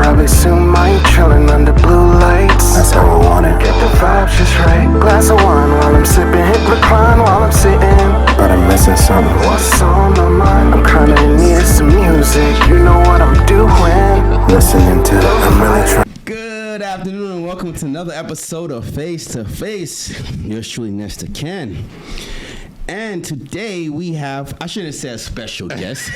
Probably soon might chillin' under blue lights. That's how I want it. Get the vibes just right. Glass of wine while I'm sipping. Hit recline while I'm sitting. But I'm missing something. What's on my mind? I'm kinda in need of some music. You know what I'm doing. Listening to it. I'm really trying. Good afternoon and welcome to another episode of Face to Face. Yours truly, Mr. Ken. And today we have, I shouldn't say a special guest.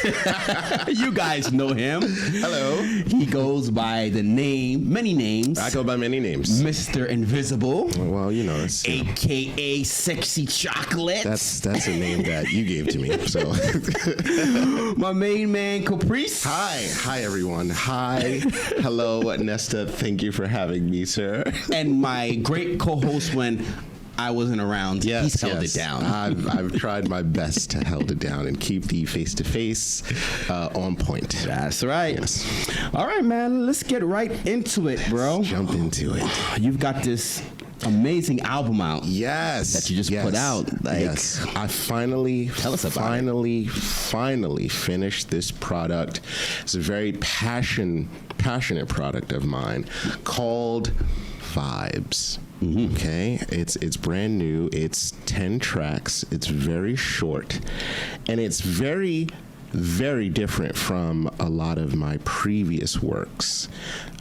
You guys know him. Hello. He goes by the name, many names. I go by many names. Mr. Invisible. Well, you know, it's, AKA Sexy Chocolate. that's a name that you gave to me. So, my main man, Caprice. Hi everyone. Hi, hello, Nesta. Thank you for having me, sir. And my great co-host when I wasn't around. He's held it down. I've tried my best to hold it down and keep the face-to-face on point. That's right. Yes. All right, man. Let's get right into it, bro. Jump into it. You've got this amazing album out. Yes. That you just put out. Yes. I finally finished this product. It's a very passionate product of mine called Vibes. Mm-hmm. Okay, it's brand new. It's 10 tracks. It's very short, and it's very, very different from a lot of my previous works.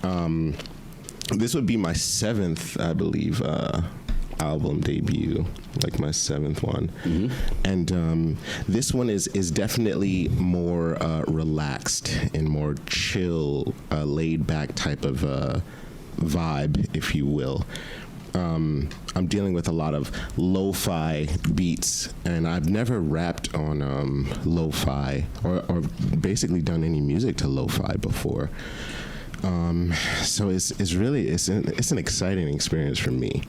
This would be my 7th, I believe, album debut, like my 7th one. Mm-hmm. And this one is definitely more relaxed and more chill, laid back type of vibe, if you will. I'm dealing with a lot of lo-fi beats, and I've never rapped on lo-fi or basically done any music to lo-fi before. So it's really an exciting experience for me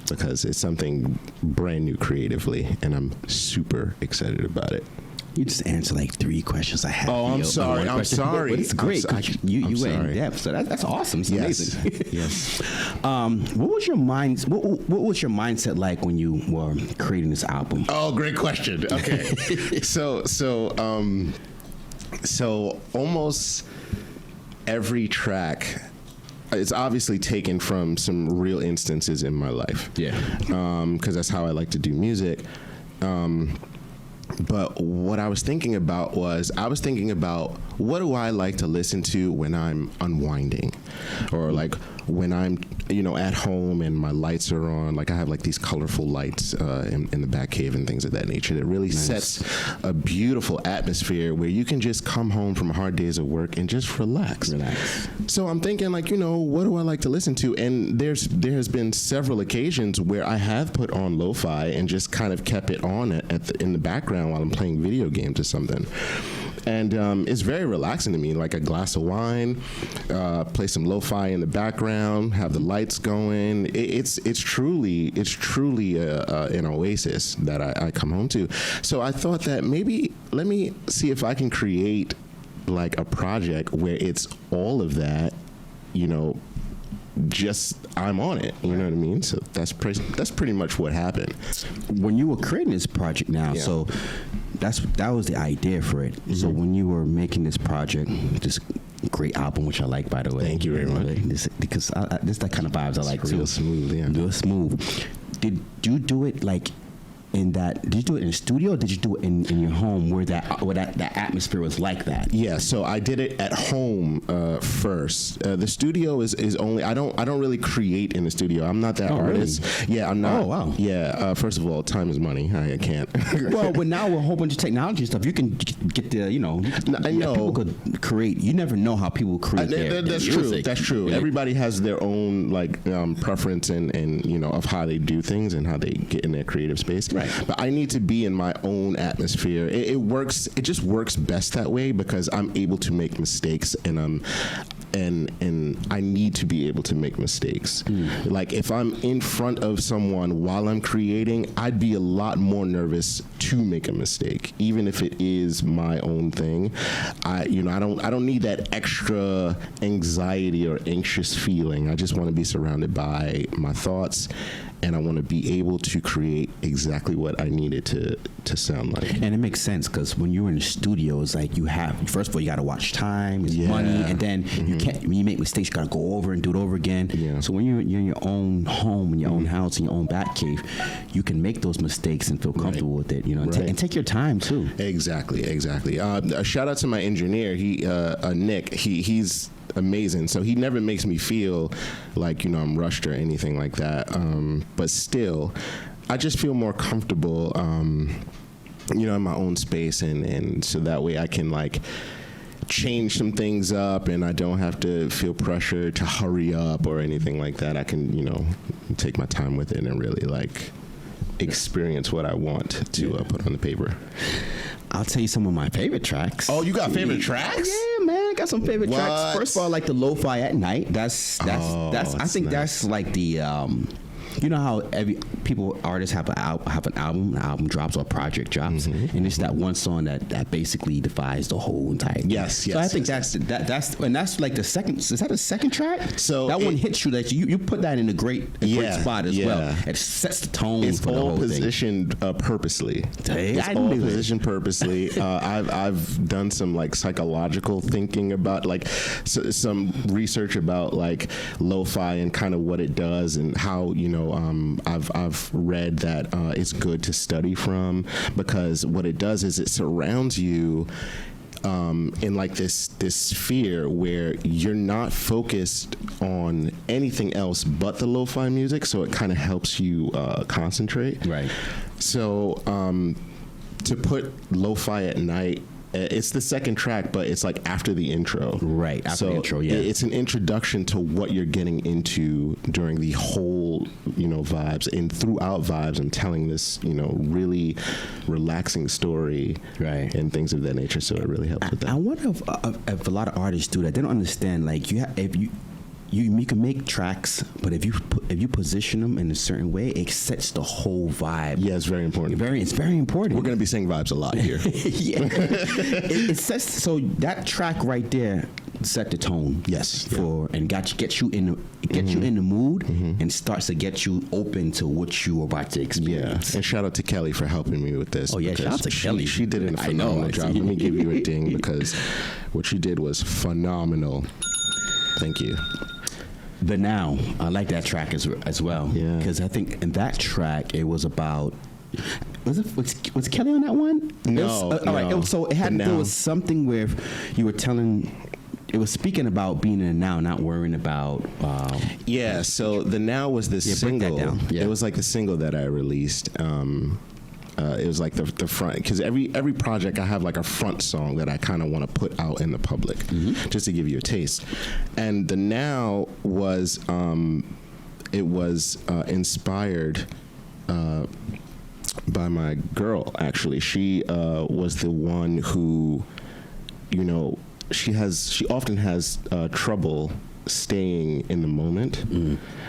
because it's something brand new creatively, and I'm super excited about it. You just answered like 3 questions I had. Oh, I'm sorry. I'm sorry. But it's great. You went in depth, so that's awesome. It's amazing. Yes. What was your mindset like when you were creating this album? Oh, great question. Okay. So almost every track, it's obviously taken from some real instances in my life. Yeah. Because that's how I like to do music. But what I was thinking about was, what do I like to listen to when I'm unwinding, or like when I'm, at home and my lights are on. Like I have like these colorful lights in the back cave and things of that nature that really sets a beautiful atmosphere where you can just come home from hard days of work and just relax. So I'm thinking like, what do I like to listen to? And there has been several occasions where I have put on lo-fi and just kind of kept it on in the background while I'm playing video games or something. And it's very relaxing to me, like a glass of wine, play some lo-fi in the background, have the lights going. It's truly an oasis that I come home to. So I thought that maybe let me see if I can create like a project where it's all of that, just I'm on it, you know what I mean? So that's pretty much what happened. When you were creating this project now, so that was the idea for it. Mm-hmm. So when you were making this project, this great album, which I like, by the way. Thank you very much. Because this that kind of vibes I like. Real smooth, yeah. Real smooth. Did you do it like did you do it in a studio or did you do it in your home where that atmosphere was like that? Yeah, so I did it at home first. The studio is only I don't really create in the studio. I'm not that artist. Really? Yeah, I'm not. Oh wow. Yeah, first of all, time is money. I can't. Well, but now with a whole bunch of technology stuff, you can get the I know people could create. You never know how people create. That's true. That's true. Yeah. Everybody has their own preference and of how they do things and how they get in their creative space. Right. But I need to be in my own atmosphere. It works. It just works best that way because I'm able to make mistakes and I need to be able to make mistakes. Like if I'm in front of someone while I'm creating, I'd be a lot more nervous to make a mistake, even if it is my own thing. I don't need that extra anxiety or anxious feeling. I just want to be surrounded by my thoughts and I want to be able to create exactly what I need it to sound like. And it makes sense because when you're in the studio, it's like you have, first of all, you got to watch time, it's money, and then you can't, when you make mistakes, you got to go over and do it over again. Yeah. So when you're in your own home, in your own house, in your own bat cave, you can make those mistakes and feel comfortable with it, you know, and take your time too. Exactly. A shout out to my engineer, Nick. He's amazing. So he never makes me feel like, you know, I'm rushed or anything like that. But still, I just feel more comfortable, you know, in my own space, and so that way I can like change some things up, and I don't have to feel pressure to hurry up or anything like that. I can, you know, take my time with it and really like experience what I want to put on the paper. I'll tell you some of my favorite tracks. Oh, you got favorite tracks? Yeah, man, I got some favorite What? tracks. First of all, like the lo-fi at night. That's I think that's like the you know how artists have an album drops or a project drops, and it's that one song that basically defies the whole entire thing. Yes. So I think that's like the second. Is that the second track? So that one hits you. That you put that in a great spot as well. It sets the tone it's for the whole positioned purposely. It's all positioned purposely. I've done some like psychological thinking about like some research about like lo-fi and kind of what it does and how, you know, I've read that it's good to study from, because what it does is it surrounds you in like this sphere where you're not focused on anything else but the lo-fi music, so it kind of helps you concentrate. Right. So to put lo-fi at night, it's the second track, but it's like after the intro. Right, after the intro, yeah. It's an introduction to what you're getting into during the whole, you know, vibes. And throughout vibes, I'm telling this, you know, really relaxing story. Right. And things of that nature, so it really helps with that. I wonder if a lot of artists do that. They don't understand, like, you can make tracks, but if you position them in a certain way, it sets the whole vibe. Yeah, it's very important. It's very important. We're going to be saying vibes a lot here. Yeah. it sets, so that track right there set the tone. Yes. And get you in the mood, and starts to get you open to what you are about to experience. Yeah. And shout out to Kelly for helping me with this. Oh yeah, shout out to Kelly. She did a phenomenal job. Let me give you a ding, because what she did was phenomenal. Thank you. The Now, I like that track as well. Yeah. Because I think in that track it was about. Was Kelly on that one? No. All right. So it had to do with something where you were telling. It was speaking about being in the now, not worrying about. Yeah. So the Now was the single. Break that down. Yeah. It was like the single that I released. It was like the front, because every project I have like a front song that I kind of want to put out in the public, just to give you a taste. And the Now was it was inspired by my girl. Actually, she was the one who, you know, she often has trouble staying in the moment,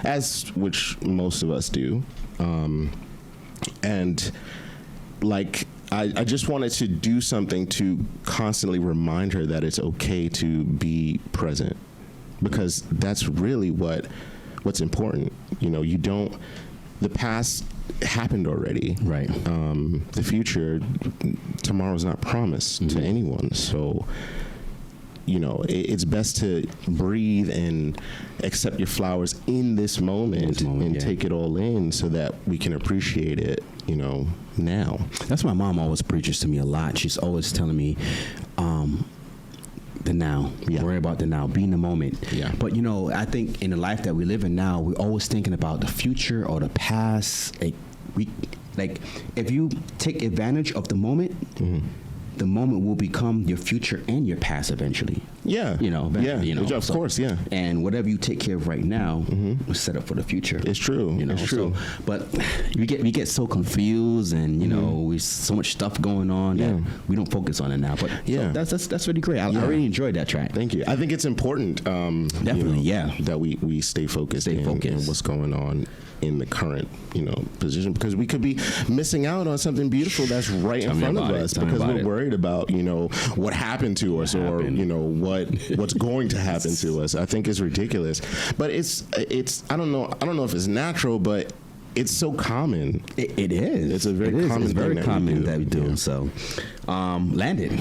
as which most of us do, and like I just wanted to do something to constantly remind her that it's okay to be present, because that's really what's important. You know, the past happened already. Right. The future, tomorrow's not promised to anyone. So, you know, it's best to breathe and accept your flowers in this moment, and take it all in, so that we can appreciate it, you know, now. That's why my mom always preaches to me a lot. She's always telling me, the now. Yeah. Worry about the now. Be in the moment. Yeah. But, you know, I think in the life that we live in now, we're always thinking about the future or the past. Like if you take advantage of the moment, the moment will become your future and your past eventually. Yeah. You know, eventually, you know. Of course, yeah. And whatever you take care of right now will set up for the future. It's true. You know, it's true. But we get so confused, and you know, we so much stuff going on that we don't focus on it now. But yeah, so that's really great. I really enjoyed that track. Thank you. I think it's important. Definitely, you know, that we stay focused. In what's going on in the current, you know, position, because we could be missing out on something beautiful that's right in front of us, because we're worried about, you know, what happened to us, or you know, what's going to happen to us. I think it's ridiculous, but it's I don't know if it's natural, but it's so common. It is. It's a very common It's very thing common that we do. Yeah. So, Landed.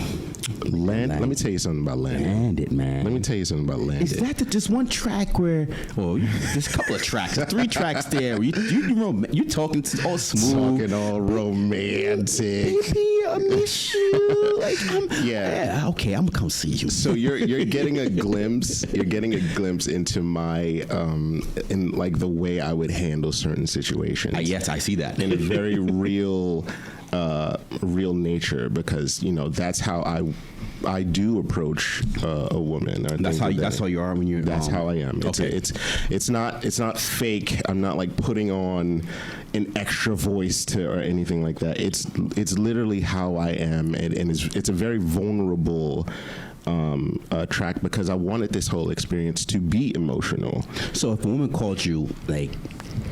Let me tell you something about Landed. Landed, man. Let me tell you something about Landed. Is that just one track where? Well, there's a couple of tracks, 3 tracks there. Where you talking all smooth, Talking all romantic. Baby, I miss you. Like, Yeah. okay, I'm gonna come see you. So you're getting a glimpse. You're getting a glimpse into my in like the way I would handle certain situations. Yes, I see that. In a very real nature, because that's how I do approach a woman. That's how you are when you're. That's how I am. It's not fake. I'm not like putting on an extra voice or anything like that. It's literally how I am, and it's a very vulnerable track, because I wanted this whole experience to be emotional. So if a woman called you like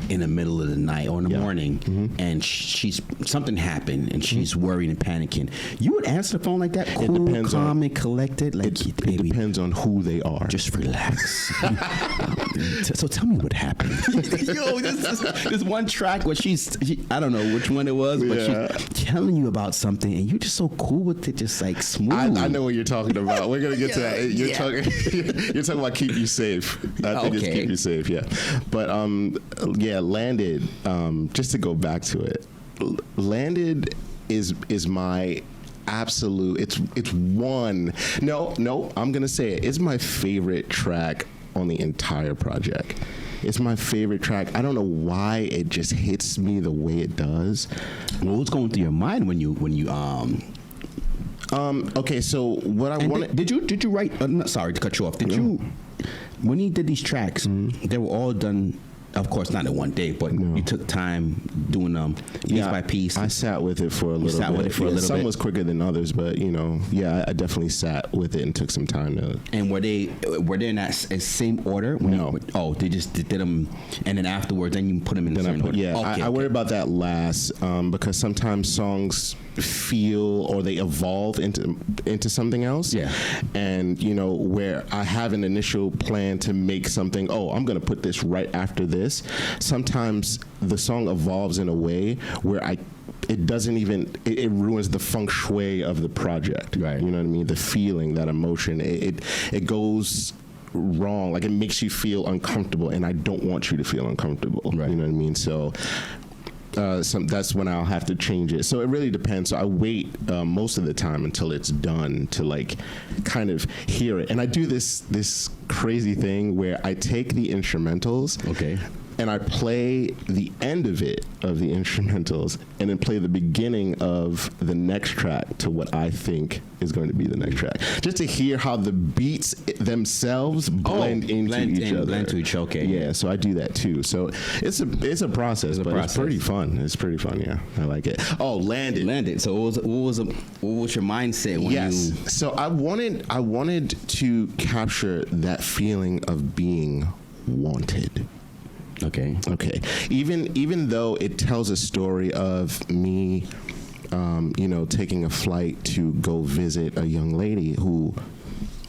in the middle of the night or in the morning, and something happened and she's worried and panicking, you would answer the phone like that, cool, calm, and collected. Like, it baby, depends on who they are. just relax. So tell me what happened. Yo, this one track where I don't know which one it was, but she's telling you about something, and you're just so cool with it, just like smooth. I know what you're talking about. We're gonna get to that. You're talking about keep you safe. I think it's keep you safe. Yeah, but Landed. Just to go back to it, Landed is my absolute. It's one. No. I'm gonna say it. It's my favorite track on the entire project. It's my favorite track. I don't know why it just hits me the way it does. What was going through your mind when you Okay, so what I wanted. Did you write? Sorry to cut you off. Did you, when you did these tracks, they were all done, of course, not in one day, but you took time doing them piece by piece. I sat with it for a little bit. Some was quicker than others, but I definitely sat with it and took some time to. And were they in that same order? No. They just did them, and then afterwards, then you put them in the same order. Yeah, okay, I worry about that last because sometimes songs feel or they evolve into something else. Yeah. And where I have an initial plan to make something, I'm going to put this right after this. Sometimes the song evolves in a way where it doesn't even, it ruins the feng shui of the project. Right. You know what I mean? The feeling, that emotion, it goes wrong. Like, it makes you feel uncomfortable, and I don't want you to feel uncomfortable. Right. You know what I mean? So that's when I'll have to change it. So it really depends. So I wait most of the time until it's done to like kind of hear it. And I do this crazy thing where I take the instrumentals. Okay. And I play the end of the instrumentals, and then play the beginning of the next track to what I think is going to be the next track, just to hear how the beats themselves blend into each other. Blend to each other. Okay. Yeah, so I do that too. So it's a process, but it's pretty fun. It's pretty fun. Yeah, I like it. Oh, Landed. So what was your mindset when you? So I wanted to capture that feeling of being wanted. Okay. Even though it tells a story of me, taking a flight to go visit a young lady who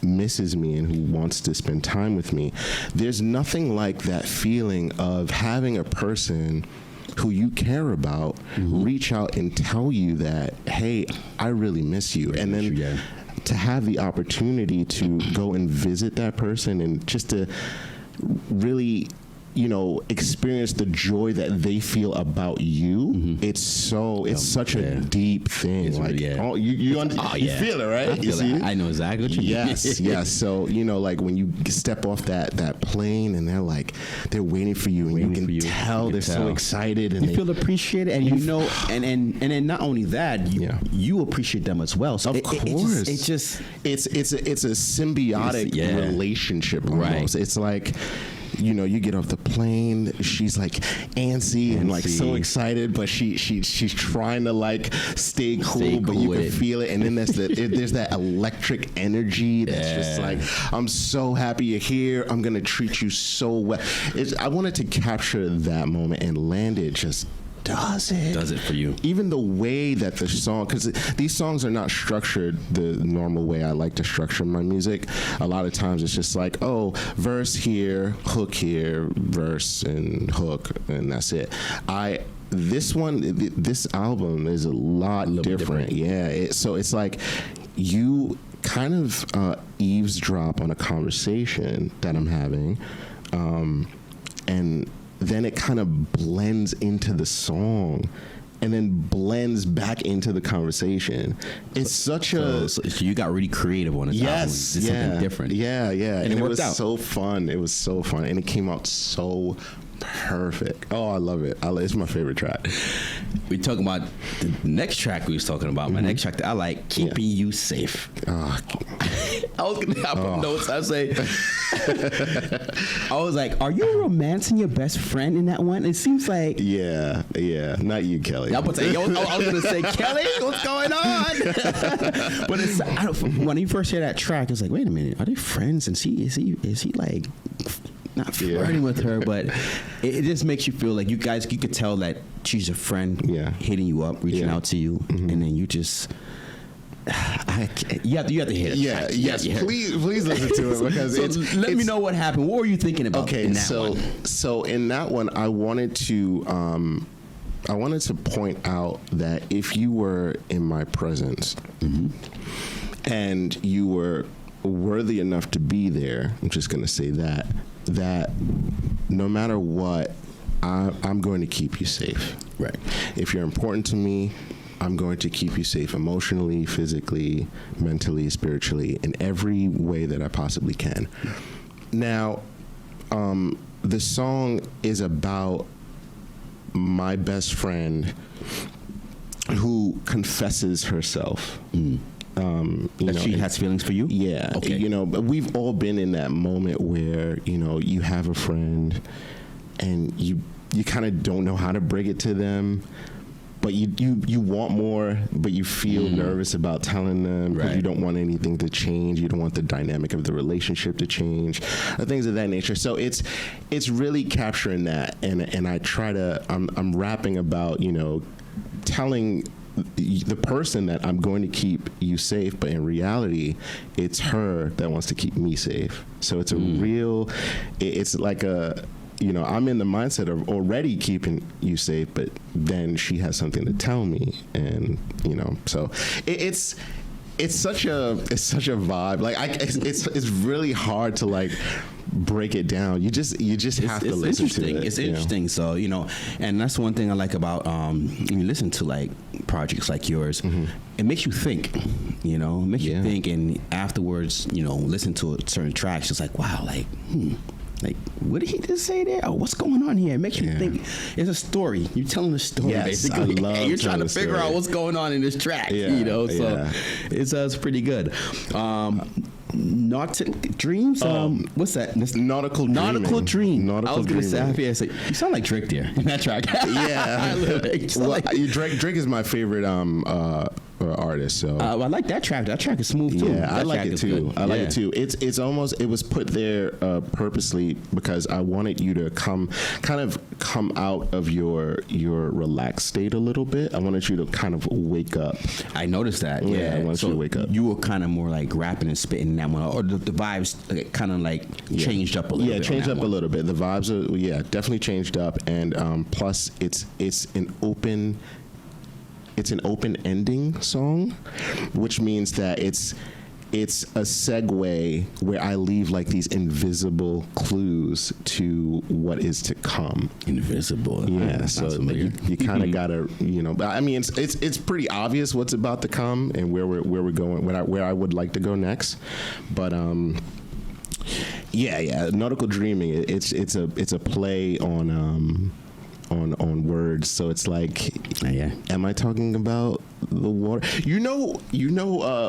misses me and who wants to spend time with me, there's nothing like that feeling of having a person who you care about reach out and tell you that, hey, I really miss you. And then to have the opportunity to go and visit that person and just to really experience the joy that they feel about you. It's such a deep thing. You feel it, right? I know exactly what you mean. Yes. So like when you step off that plane and they're waiting for you, and you can tell they're so excited, and you feel appreciated, and and then not only that, you appreciate them as well. So of course, it's a symbiotic relationship almost. Right. It's like, you get off the plane, she's like antsy and like so excited, but she's trying to stay cool, but you can feel it. And then there's that electric energy that's just like, I'm so happy you're here. I'm gonna treat you so well. I wanted to capture that moment, and Landed just does it. Does it for you. Even the way that the song, because these songs are not structured the normal way I like to structure my music. A lot of times it's just like, oh, verse here, hook here, verse and hook, and that's it. This album is a lot different. Yeah. So it's like you kind of eavesdrop on a conversation that I'm having, and then it kind of blends into the song and then blends back into the conversation. It's so you got really creative on this album. It's something different. Yeah. And it was out. so fun. It was so fun. And it came out so perfect. Oh, I love it. It's my favorite track. We're talking about the next track we was talking about. My next track that I like, Keeping You Safe. Oh. I was gonna put notes. I was like, are you romancing your best friend in that one? It seems like Yeah. Not you, Kelly. I was gonna say, Kelly, what's going on? But when you first hear that track, it's like, wait a minute, are they friends? And is he like not flirting with her, but it just makes you feel like you could tell that she's a friend hitting you up, reaching out to you, and then you just you have to hear it. Yes. Please listen to it because let me know what happened. What were you thinking about? Okay, in that one? So in that one, I wanted to point out that if you were in my presence and you were worthy enough to be there, I'm just going to say that no matter what, I'm going to keep you safe. Right. If you're important to me, I'm going to keep you safe emotionally, physically, mentally, spiritually, in every way that I possibly can. Now, the song is about my best friend who confesses herself. That she has feelings for you? Yeah. Okay. But we've all been in that moment where, you have a friend and you kind of don't know how to bring it to them, but you want more, but you feel nervous about telling them because you don't want anything to change. You don't want the dynamic of the relationship to change, things of that nature. So it's really capturing that. And I try to, I'm rapping about, telling the person that I'm going to keep you safe, but in reality, it's her that wants to keep me safe. So it's it's like I'm in the mindset of already keeping you safe, but then she has something to tell me, and so it's such a vibe. Like it's really hard to like break it down. You just have to listen to it. It's interesting. So and that's one thing I like about when you listen to like projects like yours. It makes you think. It makes you think, and afterwards, listen to certain tracks. It's like, wow, like what did he just say there? Oh, what's going on here? It makes you think. It's a story. You're telling a story, basically. I love you're trying to figure out what's going on in this track. So it's pretty good. Nautic Dreams? What's that? Nautical Dream. I was going to say, you sound like Drake there in that track. Yeah. Drake is my favorite artist. So I like that track. That track is smooth too. Yeah, I like it too. I like Yeah. it too. It's almost, it was put there purposely because I wanted you to come out of your relaxed state a little bit. I wanted you to kind of wake up. I noticed that. Yeah, I wanted you to wake up. You were kind of more like rapping and spitting in that one, or the vibes kind of like changed up a little bit. Yeah, changed up a little bit. The vibes are definitely changed up, and plus it's an open ending song, which means that it's a segue where I leave like these invisible clues to what is to come. Invisible. Yeah, so you kind of gotta, but I mean, it's pretty obvious what's about to come and where we're going, where I would like to go next, but nautical dreaming. It's a play on words, so it's like, am I talking about the water? You know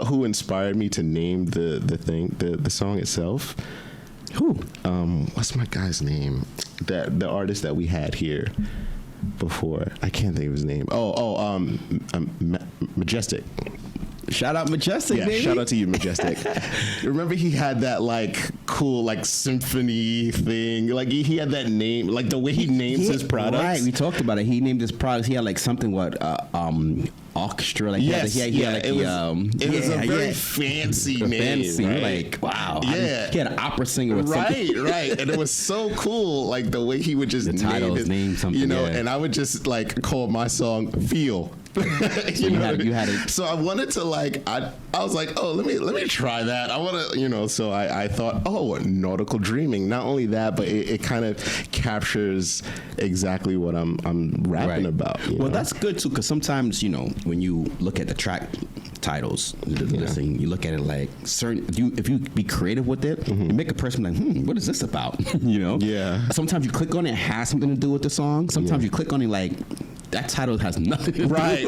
who inspired me to name the song itself? Who? What's my guy's name? The artist that we had here before. I can't think of his name. Majestic. Shout out Majestic, Yeah, baby. shout out to you, Majestic. Remember he had that like cool like symphony thing. Like he had that name, like the way he names his products. Right, we talked about it. He named his products. He had like something orchestra. Like Yes, it was a very fancy name. Fancy, right? like wow. Yeah. He had an opera singer with something. Right, and it was so cool, like the way he would just name something, you know. yeah. And I would just like call my song "Feel." you had it. So I wanted to like I was like, oh, let me try that. I want to, you know. So I thought, oh, nautical dreaming. Not only that, but it kind of captures exactly what I'm rapping about. Well, that's good too, because sometimes, you know, when you look at the track titles, listing, you look at it like certain. If you be creative with it, you make a person like, what is this about? You know? Yeah. Sometimes you click on it, it has something to do with the song. Sometimes you click on it like, that title has nothing to do right.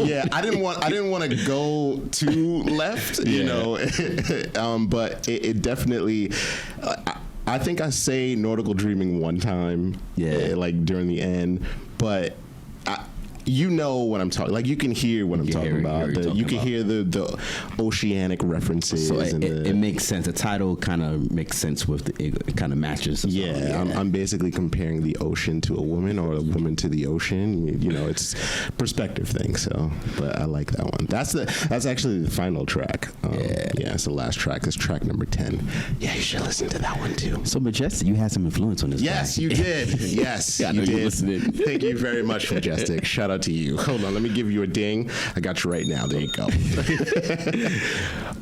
Yeah, I didn't want to go too left, you know, but it definitely. I think I say nautical dreaming one time, like during the end, but. You know what I'm talking. Like you can hear what I'm talking about. You can hear the oceanic references. So it makes sense. The title kind of makes sense with it kind of matches. Yeah, I'm basically comparing the ocean to a woman or a woman to the ocean. You know, it's perspective thing. So, but I like that one. That's actually the final track. Yeah, it's the last track. It's track number 10. Yeah, you should listen to that one too. So Majestic, you had some influence on this. Yes, guy. You did. Yes, yeah, you did. Listening. Thank you very much, Majestic. Shout out to you. Hold on, let me give you a ding. I got you right now. There you go.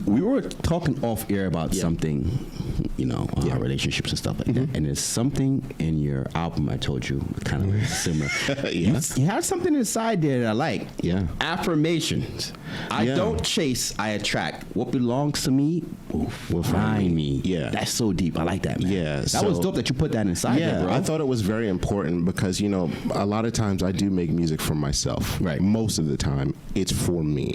We were talking off air about something, you know, relationships and stuff like that. And there's something in your album I told you kind of similar. Yes. You have something inside there that I like. Yeah. Affirmations. I don't chase, I attract. What belongs to me will find me. Yeah. That's so deep. I like that, man. Yeah. That was dope that you put that inside there, bro. I thought it was very important because, you know, a lot of times I do make music for myself. Right. Most of the time, it's for me.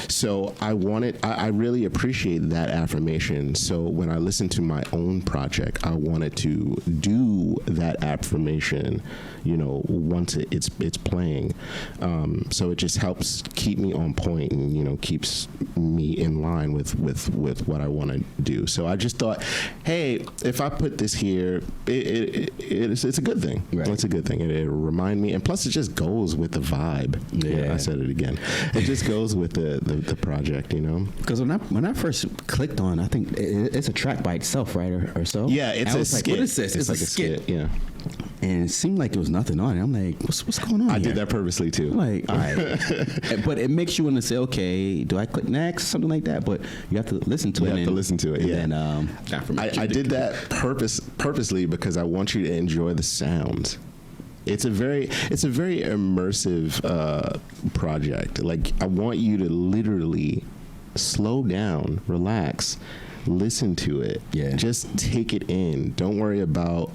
So I really appreciate that affirmation. So when I listen to my own project, I wanted to do that affirmation, you know, once it's playing. So it just helps keep me on point and, you know, keeps me in line with what I want to do. So I just thought, hey, if I put this here, it's a good thing. Right. It's a good thing. It'll remind me, and plus it just goes with the vibe. Yeah, I said it again. It just goes with the project, you know. Because when I first clicked on, I think it's a track by itself, right, or so. Yeah, it's a skit. Like, what is this? It's like a skit. Yeah. And it seemed like there was nothing on it. I'm like, what's going on? I did that purposely too. I'm like, all right. But it makes you want to say, okay, do I click next? Something like that. But you have to listen to it. You have to listen to it. Yeah. And I did that purposely because I want you to enjoy the sounds. It's a very immersive project. Like I want you to literally slow down, relax, listen to it. Yeah. Just take it in. Don't worry about,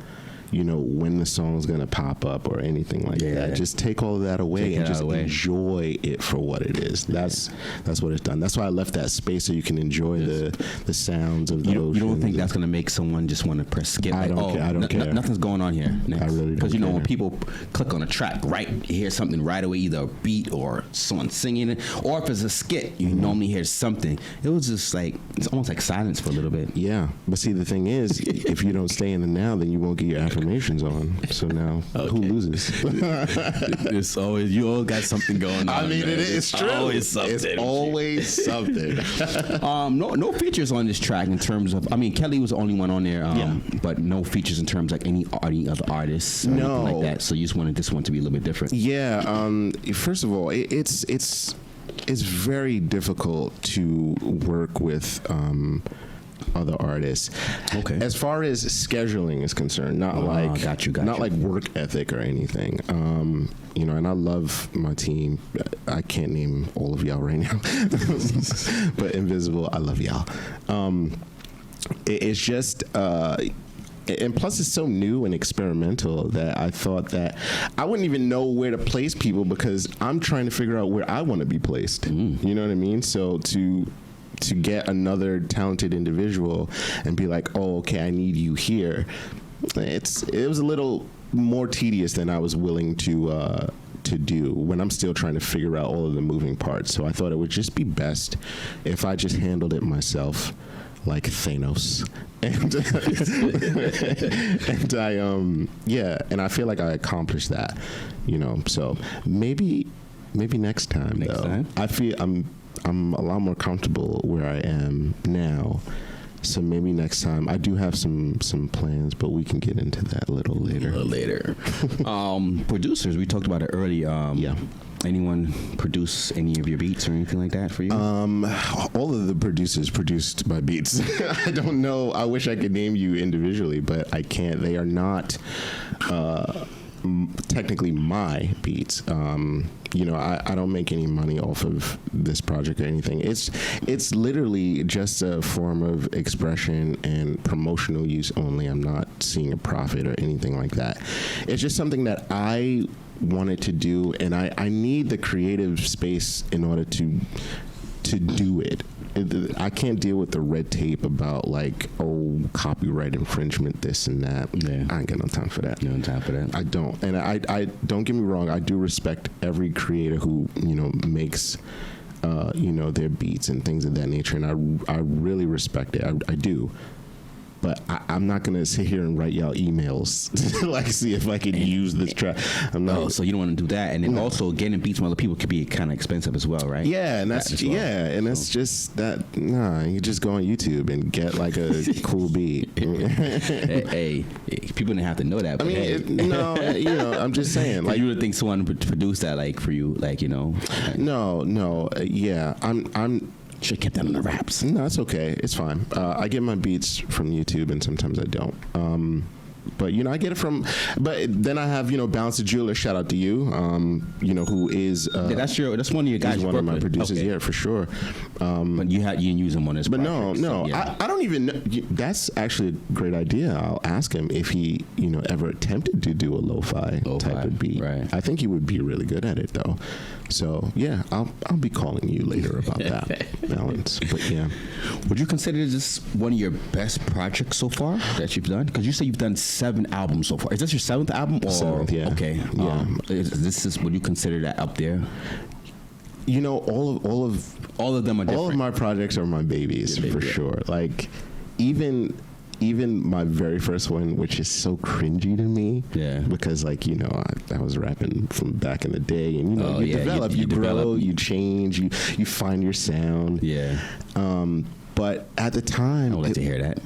you know, when the song's gonna pop up or anything like that. Just take all of that away and just enjoy it for what it is. That's what it's done. That's why I left that space so you can enjoy the sounds of the ocean. You don't think that's gonna make someone just want to press skip? I don't care. Nothing's going on here. Next. I really don't. Because you know when people click on a track, right, you hear something right away, either a beat or someone singing it, or if it's a skit, you normally hear something. It was just like it's almost like silence for a little bit. Yeah, but see the thing is, if you don't stay in the now, then you won't get your affirmations on. So now, who loses? It's always you all got something going on. I mean, it's true. Always something. It's always something. No features on this track in terms of. I mean, Kelly was the only one on there. But no features in terms of like any other artists. Or anything like that. So you just wanted this one to be a little bit different. Yeah. First of all, it's very difficult to work with. Other artists. Okay. As far as scheduling is concerned, not not like work ethic or anything. You know, and I love my team. I can't name all of y'all right now, but Invisible, I love y'all. It's just. And plus, it's so new and experimental that I thought that I wouldn't even know where to place people because I'm trying to figure out where I want to be placed. You know what I mean? So to get another talented individual and be like, oh, okay, I need you here. It was a little more tedious than I was willing to to do when I'm still trying to figure out all of the moving parts. So I thought it would just be best if I just handled it myself, like Thanos. And and I feel like I accomplished that, So maybe next time. I feel I'm a lot more comfortable where I am now. So maybe next time. I do have some plans, but we can get into that a little later. Producers, we talked about it earlier. Anyone produce any of your beats or anything like that for you? All of the producers produced my beats. I don't know. I wish I could name you individually, but I can't. They are not technically my beats. I don't make any money off of this project or anything. It's literally just a form of expression and promotional use only. I'm not seeing a profit or anything like that. It's just something that I wanted to do, and I need the creative space in order to do it. I can't deal with the red tape about copyright infringement, this and that. Yeah. I ain't got no time for that. You don't have time for that? I don't. And I don't get me wrong, I do respect every creator who, makes their beats and things of that nature, and I really respect it. I do. But I'm not gonna sit here and write y'all emails to see if I can use this track. I'm not. Oh, so you don't want to do that, and then also getting beats from other people could be kind of expensive as well, right? Yeah, and that's that's just that. Nah, you just go on YouTube and get a cool beat. hey, people didn't have to know that. But I'm just saying. You would think someone would produce that for you, No, yeah, I'm. Should have kept that on the wraps. No, it's okay. It's fine. I get my beats from YouTube, and sometimes I don't. But I get it from. But then I have Balance the Jeweler. Shout out to you. Who is that's one of your guys. He's one of my producers. Okay. Yeah, for sure. But you didn't use him on this. But project, no. I don't even know. That's actually a great idea. I'll ask him if he ever attempted to do a lo-fi type of beat. Right. I think he would be really good at it though. So yeah, I'll be calling you later about that, Balance. But yeah, would you consider this one of your best projects so far that you've done? Because you say you've done 7 albums so far. Is this your 7th album? Or? 7th, yeah. Okay. Yeah. Would you consider that up there? All of them are different. All of my projects are my babies for sure. Even my very first one, which is so cringy to me, because I was rapping from back in the day, and you develop, you grow, you change, you find your sound. Yeah. But at the time, I would like to hear that.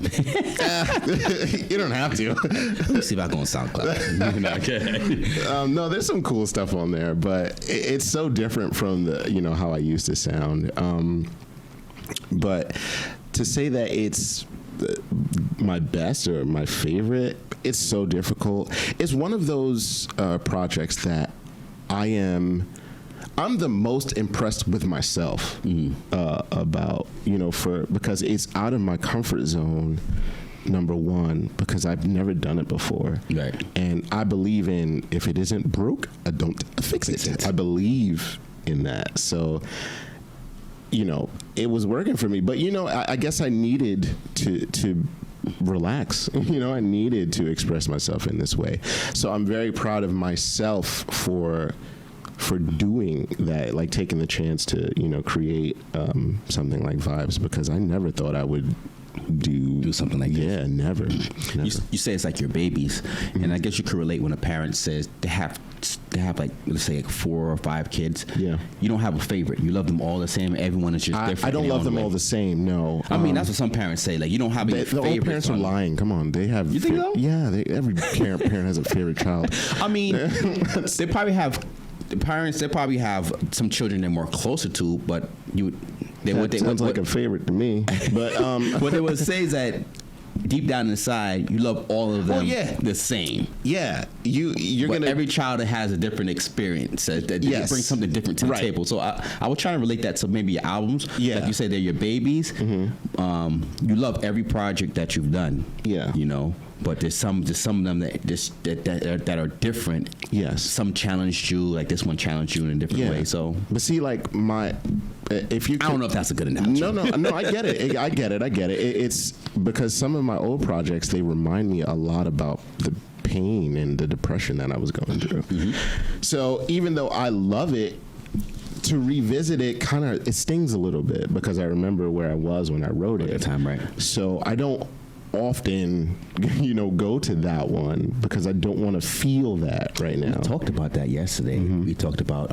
You don't have to. Let me see if I go on SoundCloud. Okay. No, there's some cool stuff on there, but it's so different from the how I used to sound. But to say that it's my best or my favorite, it's so difficult. It's one of those projects that I'm the most impressed with myself about, because it's out of my comfort zone, number one, because I've never done it before. Right. And I believe in, if it isn't broke, I don't fix it. I believe in that. So, it was working for me. But, I guess I needed to relax. I needed to express myself in this way. So I'm very proud of myself for doing that, taking the chance to, this something like Vibes, because I never thought I would do something like this. Yeah, never. You say it's like your babies, and I guess you could relate when a parent says they have let's say 4 or 5 kids. Yeah, you don't have a favorite. You love them all the same. Everyone is just different. I don't love them all the same. No, I mean that's what some parents say. You don't have any favorites. The old parents are lying. Come on, they have. You think so? Yeah, every parent has a favorite child. I mean, they probably have. The parents, they probably have some children they're more closer to, but sounds like a favorite to me. But what they would say is that deep down inside, you love all of them the same. Yeah, you're gonna. Every child has a different experience. That you bring something different to the table. So I would try to relate that to maybe your albums. Yeah, like you say, they're your babies. Mm-hmm. You love every project that you've done. Yeah, But there's some of them that are different. Yes. Some challenged you, like this one challenged you in a different way. So, but see, if you, I don't know if that's a good analogy. No, I get it. I get it. It's because some of my old projects, they remind me a lot about the pain and the depression that I was going through. So even though I love it, to revisit it kind of it stings a little bit because I remember where I was when I wrote it At the time, right? So I don't often go to that one because I don't want to feel that right now. We talked about that yesterday. We talked about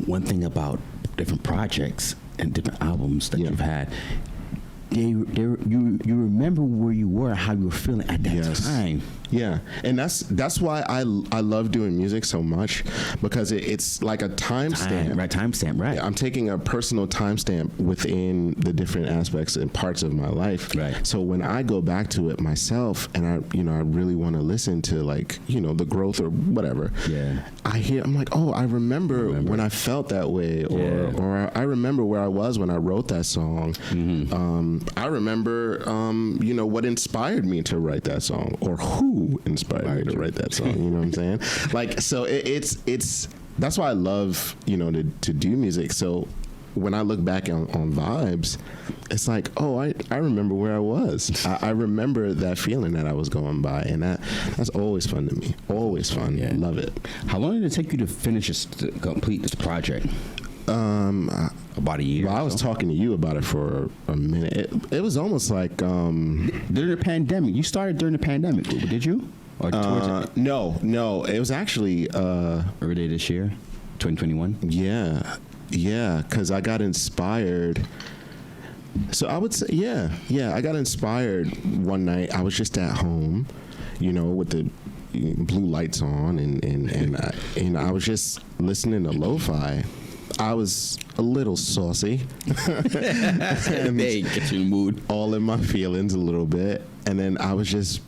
one thing about different projects and different albums that you've had. You remember where you were, how you were feeling at that time. Yeah, and that's why I love doing music so much because it's like a timestamp. Timestamp, right? I'm taking a personal timestamp within the different aspects and parts of my life. Right. So when I go back to it myself, and I really want to listen to the growth or whatever. Yeah. I'm like, oh, I remember when I felt that way, or I remember where I was when I wrote that song. I remember, what inspired me to write that song, or who inspired me to write that song. You know what I'm saying? So it's that's why I love to do music. So when I look back on Vibes, it's like, oh, I remember where I was. I remember that feeling that I was going by, and that's always fun to me. Always fun. Yeah. Love it. How long did it take you to complete this project? About a year. Well, I was talking to you about it for a minute. It was almost like during the pandemic. You started during the pandemic, did you? Or towards it? No. It was actually earlier this year, 2021. Yeah, because I got inspired. So I would say, I got inspired one night. I was just at home, with the blue lights on, and I was just listening to lo-fi. I was a little saucy. And they get you in the mood. All in my feelings a little bit. And then I was just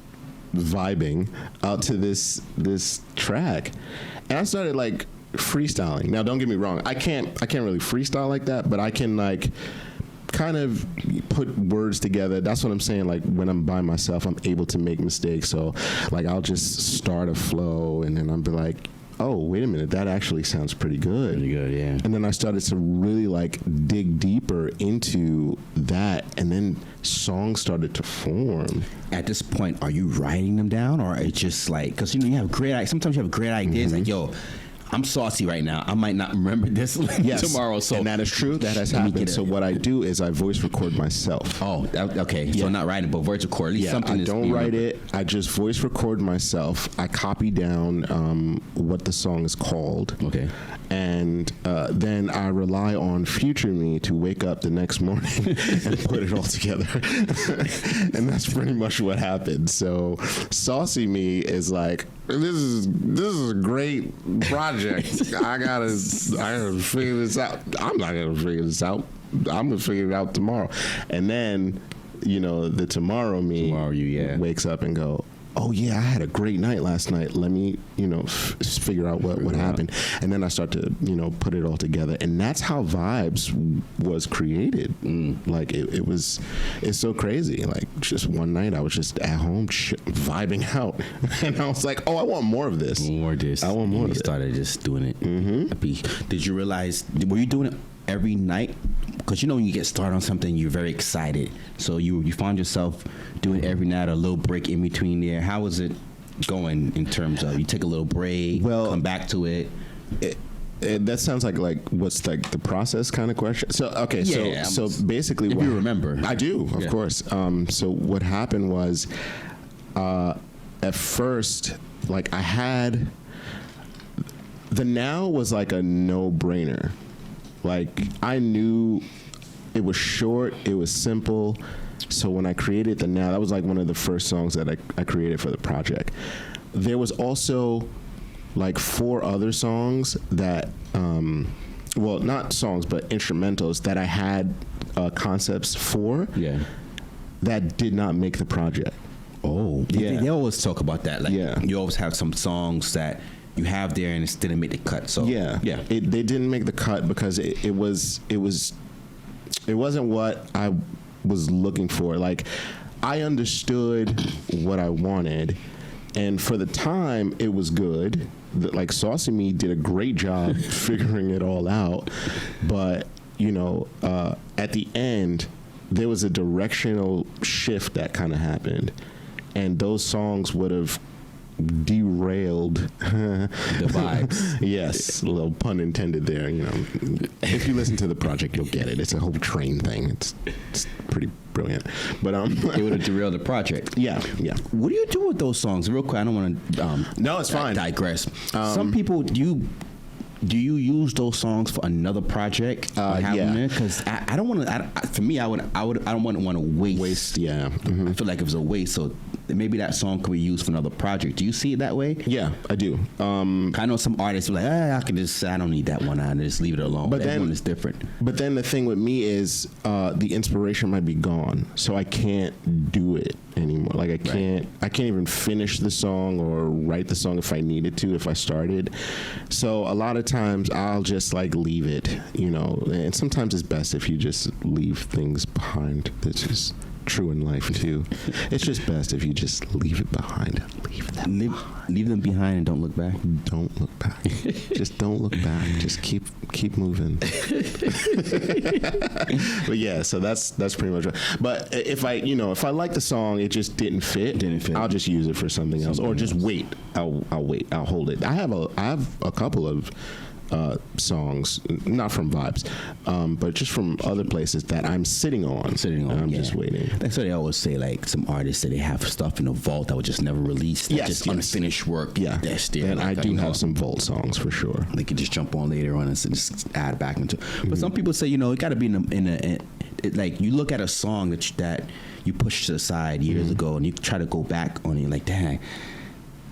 vibing out to this track. And I started freestyling. Now don't get me wrong. I can't really freestyle like that, but I can kind of put words together. That's what I'm saying. When I'm by myself, I'm able to make mistakes. So I'll just start a flow and then I'll be like, oh, wait a minute, that actually sounds pretty good. Pretty good, yeah. And then I started to really dig deeper into that, and then songs started to form. At this point, are you writing them down, or it's just because you have sometimes you have great ideas, yo, I'm saucy right now. I might not remember this tomorrow. So and that is true. That has happened. So what I do is I voice record myself. Oh, okay. Yeah. So not writing, but voice record. At least something. I don't write it. I just voice record myself. I copy down what the song is called. Okay. And then I rely on future me to wake up the next morning and put it all together. And that's pretty much what happened. So saucy me is this is a great project. I gotta figure this out. I'm not gonna figure this out. I'm gonna figure it out tomorrow. And then, the tomorrow me wakes up and go, oh yeah, I had a great night last night. Let me, figure out what happened. And then I start to, put it all together. And that's how Vibes was created. It's so crazy. Just one night I was just at home vibing out. And I was like, oh, I want more of this. More of this. I want more of it. You started just doing it. Did you realize, were you doing it every night? Because when you get started on something, you're very excited. So you find yourself doing it every night, a little break in between there. How was it going in terms of you take a little break, come back to it? That sounds like what's the process kind of question. So okay, so basically, if you remember, I do, of course. So what happened was, at first, I had the now was a no-brainer. I knew it was short, it was simple. So when I created the now, that was one of the first songs that I created for the project. There was also 4 other songs that, well, not songs, but instrumentals that I had concepts for that did not make the project. Oh, yeah. They always talk about that. You always have some songs that you have there and it didn't make the cut. So they didn't make the cut because it wasn't what I was looking for. I understood what I wanted, and for the time it was good. Saucy Me did a great job figuring it all out, but at the end there was a directional shift that kind of happened, and those songs would have derailed The vibes. Yes, a little pun intended there. You know, if you listen to the project, you'll get it. It's a whole train thing. It's pretty brilliant. But It would have derailed the project. yeah. What do you do with those songs? Real quick, I don't want to. No, it's fine. Digress. Some people do you use those songs for another project? Yeah. Because I don't want to. For me, I don't want to waste. Yeah. Mhm. I feel like it was a waste. So maybe that song could be used for another project. Do you see it that way? Yeah, I do. I know some artists are like, I don't need that one. I just leave it alone. But Everyone then- is different. But then the thing with me is the inspiration might be gone, so I can't do it anymore. Like I can't even finish the song or write the song if I needed to, if I started. So a lot of times I'll just like leave it, you know. And sometimes it's best if you just leave things behind. That's just true in life too. It's just best if you just leave it behind. Leave them behind and don't look back. Don't look back. Just don't look back. Just keep moving. But yeah, so that's pretty much right. But if I like the song, it just didn't fit. I'll just use it for something else, or just wait. I'll wait. I'll hold it. I have a couple of songs, not from Vibes, but just from other places that I'm sitting on. And I'm just waiting. That's what they always say. Like some artists say they have stuff in the vault that was just never released. Just unfinished work. Yeah, that's there. And like, I do have some vault songs for sure. They could just jump on later on and just add back into. But some people say, it got to be like you look at a song that you pushed to the side years ago, and you try to go back on it. You're like, dang.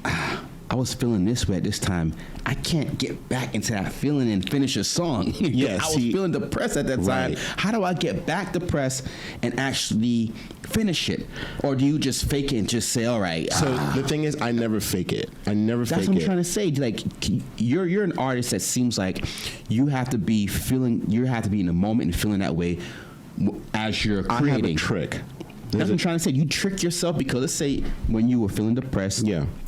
I was feeling this way at this time. I can't get back into that feeling and finish a song. I was feeling depressed at that time. How do I get back depressed and actually finish it? Or do you just fake it and just say, all right? So the thing is, I never fake it. That's what I'm trying to say. Like, you're an artist that seems like you have to be in the moment and feeling that way as you're creating. I have a trick. That's what I'm trying to say. You tricked yourself because let's say when you were feeling depressed,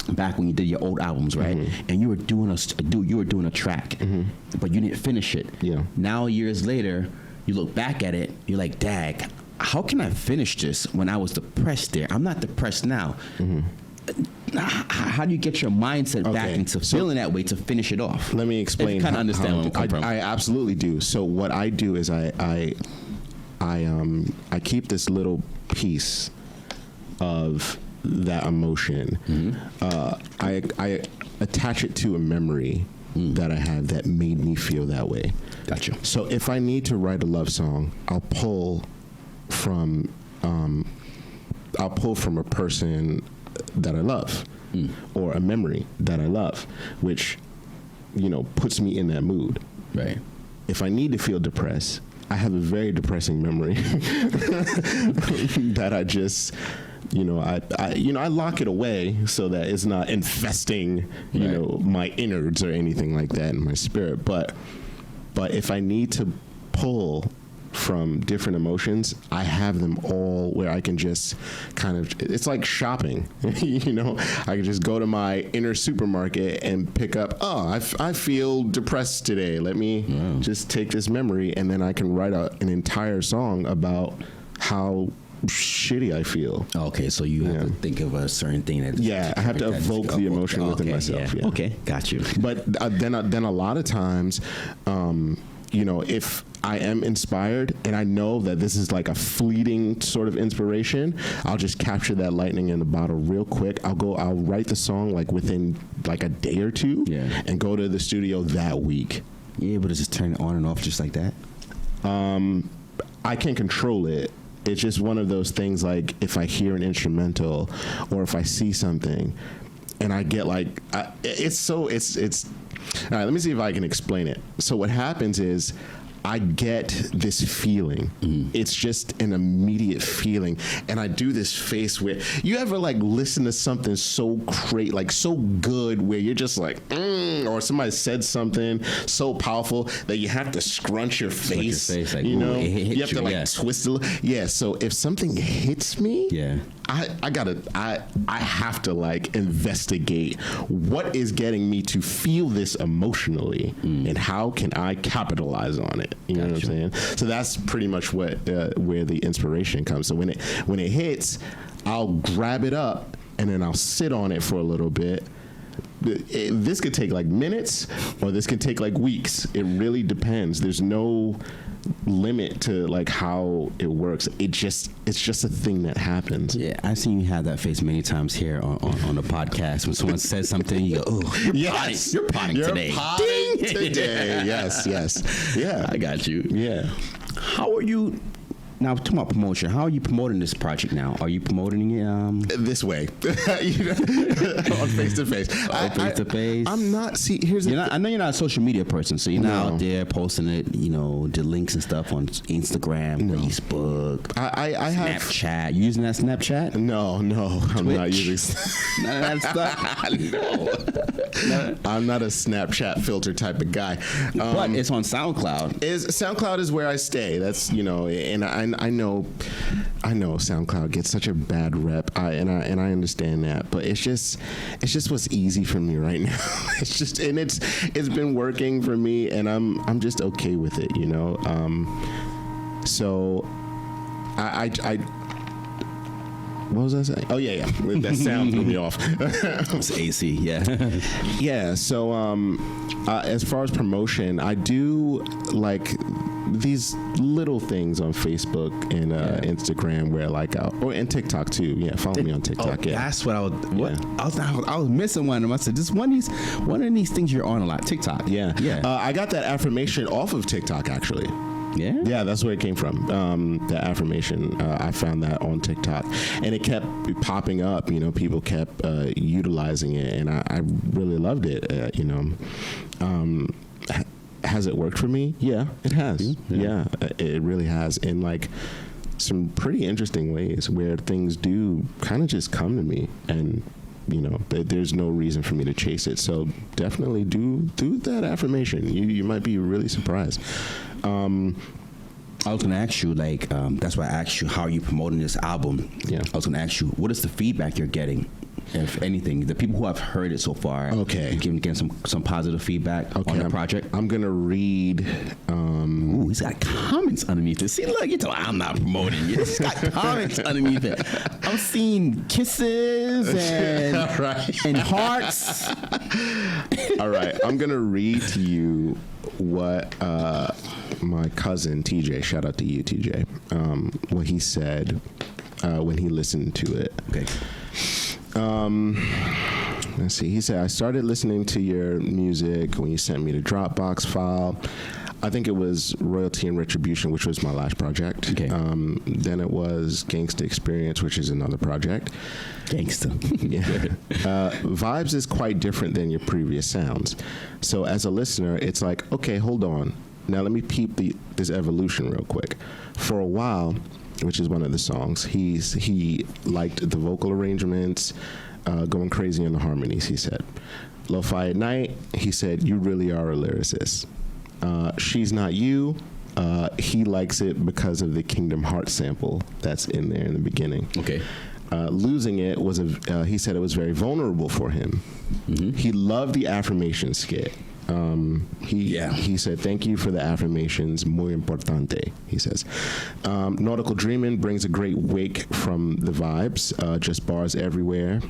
back when you did your old albums, right? And you were doing a track, but you didn't finish it. Yeah. Now years later, you look back at it, you're like, dag, how can I finish this when I was depressed there? I'm not depressed now. How do you get your mindset back into feeling that way to finish it off? Let me explain. Kind of understand where I'm coming from. I absolutely do. So what I do is I keep this little piece of that emotion. I attach it to a memory that I have that made me feel that way. Gotcha. So if I need to write a love song, I'll pull from a person that I love or a memory that I love, which puts me in that mood. Right. If I need to feel depressed, I have a very depressing memory that I just, I lock it away so that it's not infesting, my innards or anything like that in my spirit. But if I need to pull from different emotions, I have them all where I can just it's like shopping, I can just go to my inner supermarket and pick up, I feel depressed today. Let me just take this memory and then I can write an entire song about how shitty I feel. Okay, so you have to think of a certain thing that I have to evoke the emotion within myself. Yeah. Okay, got you. But then a lot of times, if I am inspired and I know that this is like a fleeting sort of inspiration, I'll just capture that lightning in the bottle real quick. I'll write the song like within like a day or two and go to the studio that week. You able to just turn it on and off just like that? I can't control it. It's just one of those things, like if I hear an instrumental or if I see something and I get like, it's all right, let me see if I can explain it. So what happens is I get this feeling. It's just an immediate feeling. And I do this face where you ever like listen to something so great, like so good where you're just like, or somebody said something so powerful that you have to scrunch your face. Like, you know, you have to like twist it. Yeah. So if something hits me, I have to like investigate what is getting me to feel this emotionally and how can I capitalize on it. You know what I'm saying? So that's pretty much what where the inspiration comes. So when it hits, I'll grab it up and then I'll sit on it for a little bit. This could take like minutes, or this could take like weeks. It really depends. There's no limit to like how it works. It's just a thing that happens. Yeah, I've seen you have that face many times here on the podcast. When someone says something, you go, "Oh, you're potting today." Potting today. Yes. Yeah, I got you. yeah. How are you? Now, talking about promotion, how are you promoting this project now? Are you promoting it This way, on face to face. face to face? I'm not. See, here's the. I know you're not a social media person, so you're not No. out there posting it. You know, the links and stuff on Instagram, Facebook, I have. Snapchat. You using that Snapchat? No, I'm not Twitch? using. None of that stuff. No. I'm not a Snapchat filter type of guy. But it's on SoundCloud. SoundCloud is where I stay. That's and I know SoundCloud gets such a bad rep. I understand that, but it's just what's easy for me right now. It's been working for me, and I'm just okay with it, you know. So I what was I saying? Oh yeah. That sound threw me off. It's AC, yeah. Yeah. So, as far as promotion, I do like these little things on Facebook and Instagram, where like, and TikTok too. Yeah, follow me on TikTok. Yeah, That's what I was. What Yeah. I was missing one of them. I said, just one of these things you're on a lot. TikTok. yeah. yeah, I got that affirmation off of TikTok actually. yeah. Yeah, that's where it came from. The affirmation, I found that on TikTok, and it kept popping up. You know, people kept utilizing it, and I really loved it. Has it worked for me? Yeah, it has. Yeah, it really has, in like some pretty interesting ways where things do kind of just come to me, and there's no reason for me to chase it. So definitely do that affirmation. You might be really surprised. I was going to ask you, like, that's why I asked you, how are you promoting this album? Yeah. I was going to ask you, what is the feedback you're getting, if anything? The people who have heard it so far, Okay. getting some positive feedback on the project. I'm gonna read. Ooh, he's got comments underneath it. See, look, you tell I'm not promoting it. He's got comments underneath it. I'm seeing kisses and Right. and hearts. All right, I'm gonna read to you what my cousin TJ, shout out to you TJ, what he said when he listened to it. Okay. Let's see. He said, I started listening to your music when you sent me the Dropbox file. I think it was Royalty and Retribution, which was my last project. Okay. Then it was Gangsta Experience, which is another project. Gangsta. Yeah. Vibes is quite different than your previous sounds. So as a listener, it's like, okay, hold on. Now let me peep this evolution real quick. For a while, which is one of the songs, he liked the vocal arrangements, going crazy on the harmonies, he said. Lo-Fi at Night, he said, you really are a lyricist. She's Not You, he likes it because of the Kingdom Hearts sample that's in there in the beginning. Okay. Losing It was he said it was very vulnerable for him. Mm-hmm. He loved the affirmation skit. He said, thank you for the affirmations, muy importante, he says. Nautical Dreamin' brings a great wake from the vibes, just bars everywhere.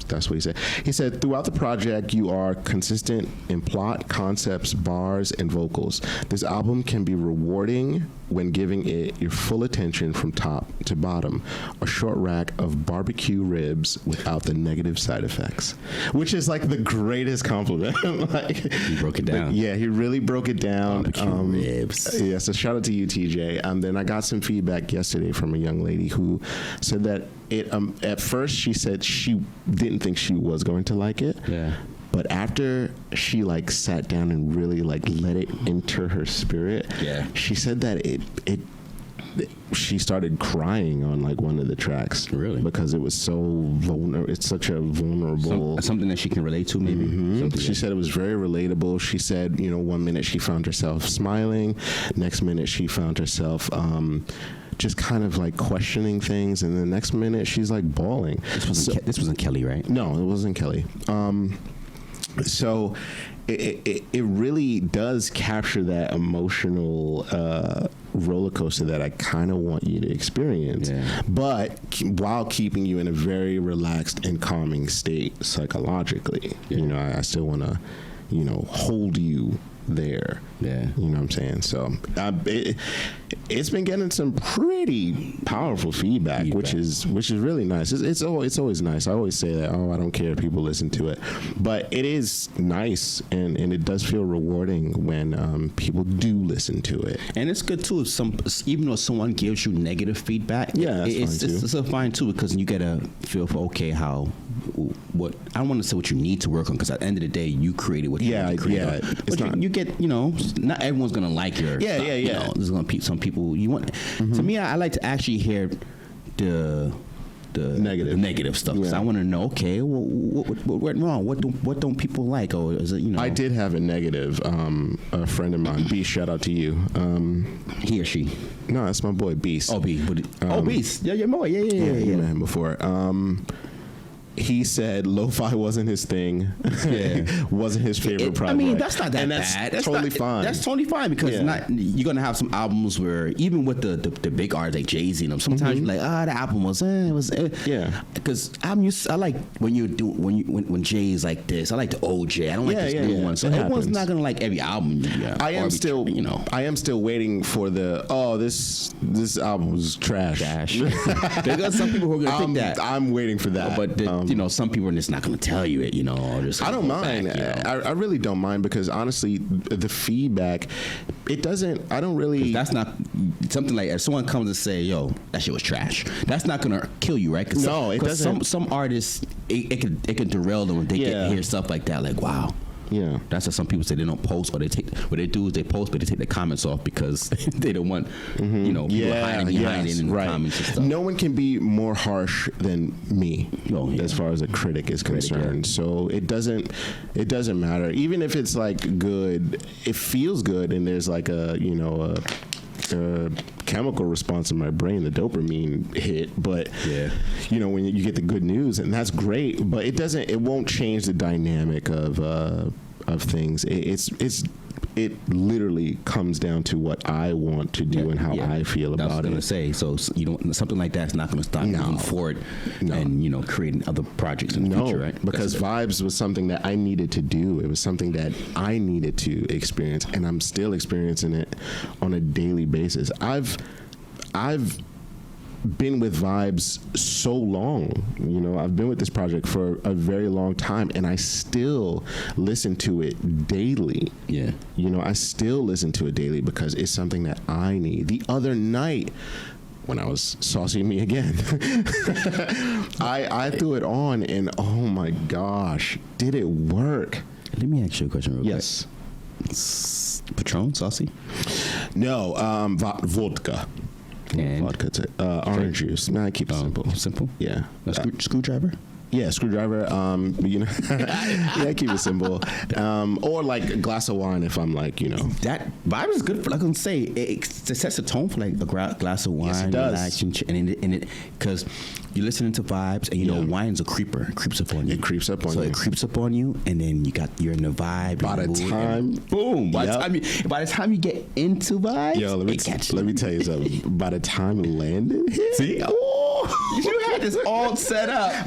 That's what he said. He said, throughout the project, you are consistent in plot, concepts, bars, and vocals. This album can be rewarding when giving it your full attention from top to bottom. A short rack of barbecue ribs without the negative side effects, which is like the greatest compliment. Like, He broke it down. yeah, he really broke it down. Barbecue ribs. Yeah, so shout out to you, TJ. Then I got some feedback yesterday from a young lady who said that it. At first, she said she didn't think she was going to like it. Yeah. But after she like sat down and really like let it enter her spirit, Yeah. she said that she started crying on like one of the tracks. Really? Because it was so vulnerable. It's such a vulnerable. Something that she can relate to, maybe. Something She that- said it was very relatable. She said, 1 minute she found herself smiling, next minute she found herself just kind of like questioning things, and the next minute she's like bawling. This wasn't Kelly, right? No, it wasn't Kelly. So it really does capture that emotional roller coaster that I kind of want you to experience, but while keeping you in a very relaxed and calming state psychologically. You know, I still want to, you know, hold you there. Yeah. You know what I'm saying? So it's been getting some pretty powerful feedback. which is really nice. It's always nice. I always say that, I don't care if people listen to it. But it is nice, and it does feel rewarding when people do listen to it. And it's good too if even though someone gives you negative feedback, it's still fine too, because you get a feel for what I don't want to say what you need to work on, because at the end of the day you created what you need to create. It's but you get, you know, not everyone's gonna like your stuff, you know, there's gonna be some people you want. To me, I like to actually hear the negative stuff, because I want to know, okay, well, what went wrong? What don't people like? Or is it, you know? I did have a negative. A friend of mine, Beast, shout out to you. He or she? No, that's my boy Beast. Oh, Beast. Yeah, your boy. Yeah. You met him before. He said lo-fi wasn't his thing. Wasn't his favorite project. I mean, that's not that bad. That's totally fine. That's totally fine, because you're gonna have some albums where, even with the big artists like Jay-Z and them, sometimes you're like, the album was because I like when Jay's like this. I like the OJ. I don't like this new one. So everyone's not gonna like every album. I am still waiting for this album was trash. There got some people who are gonna think that. I'm waiting for that, but you know, some people are just not going to tell you it, you know. Or just I don't mind. I really don't mind, because honestly, the feedback, it doesn't. I don't really. That's not something like, if someone comes and say, "Yo, that shit was trash," that's not going to kill you, right? No, it doesn't. Some artists, it can derail them when they get to hear stuff like that. Like, wow. Yeah, that's what some people say. They don't post, or they take what they do is they post, but they take the comments off because they don't want people hiding behind it in the comments and stuff. No one can be more harsh than me as far as a critic is concerned. So it doesn't matter. Even if it's like good, it feels good, and there's like a chemical response in my brain, the dopamine hit, but you know, when you get the good news, and that's great, but it won't change the dynamic of things. It literally comes down to what I want to do and how I feel about it. I was going to say, so you don't, something like that's not going to stop moving forward and, you know, creating other projects in the future, right? Because Vibes was something that I needed to do. It was something that I needed to experience, and I'm still experiencing it on a daily basis. I've been with Vibes so long, you know, I've been with this project for a very long time, and I still listen to it daily. Yeah. You know, I still listen to it daily because it's something that I need. The other night, when I was saucing me again, I threw it on, and oh my gosh, did it work? Let me ask you a question real quick. Yes. Patron, saucy? No, vodka. And vodka, orange juice. Nah, I keep it simple. Simple? Yeah. A screwdriver? Yeah, screwdriver. You know, I keep it simple. Or like a glass of wine if I'm like, you know. That vibe is good for, like I'm saying, it sets a tone for like a glass of wine. Yes, it does. And it, because you're listening to Vibes, and you know wine's a creeper. It creeps up on you. It creeps up on you. So it creeps up on you, and then you're in the vibe. By the time, boom. By the time you get into Vibes, let me tell you something. By the time Landon hit, see, you had this all set up.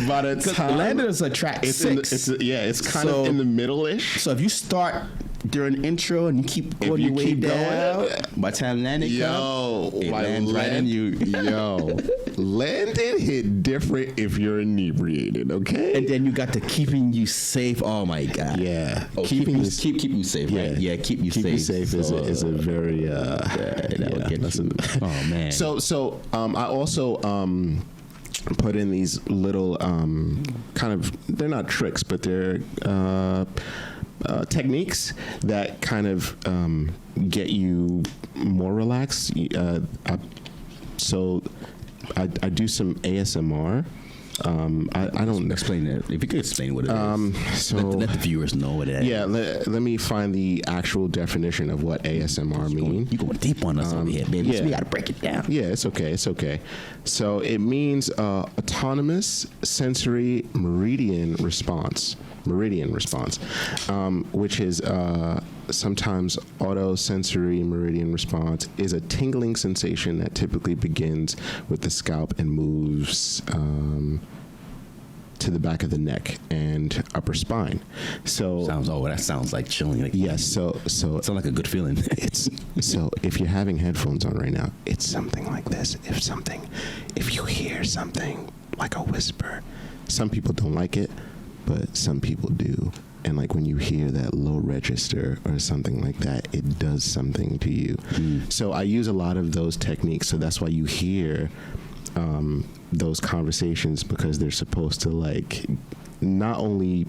By the time Landon is a track 6. It's kind of in the middle-ish. So if you start during the intro and you keep going your way down, by the time Landon comes, it lands right in you. Landon hit different if you're inebriated, okay? And then you got the keeping you safe. Oh my God. Yeah. Keep you safe, right? Yeah, keep you safe. Keep you safe is a very oh man. So I also put in these little kind of, they're not tricks, but they're techniques that kind of get you more relaxed. So I do some ASMR. I don't explain that. If you could explain what it is, so let the viewers know what it is. yeah. Let me find the actual definition of what ASMR mean. You going deep on us over here, baby. yeah. So we gotta break it down. Yeah, it's okay. It's okay. So it means autonomous sensory meridian response, which is sometimes autosensory meridian response, is a tingling sensation that typically begins with the scalp and moves to the back of the neck and upper spine. So that sounds like chilling. Like, yes. So sounds like a good feeling. it's so if you're having headphones on right now, it's something like this. If you hear something like a whisper, some people don't like it, but some people do. And like when you hear that low register or something like that, it does something to you. So I use a lot of those techniques. So that's why you hear those conversations, because they're supposed to like not only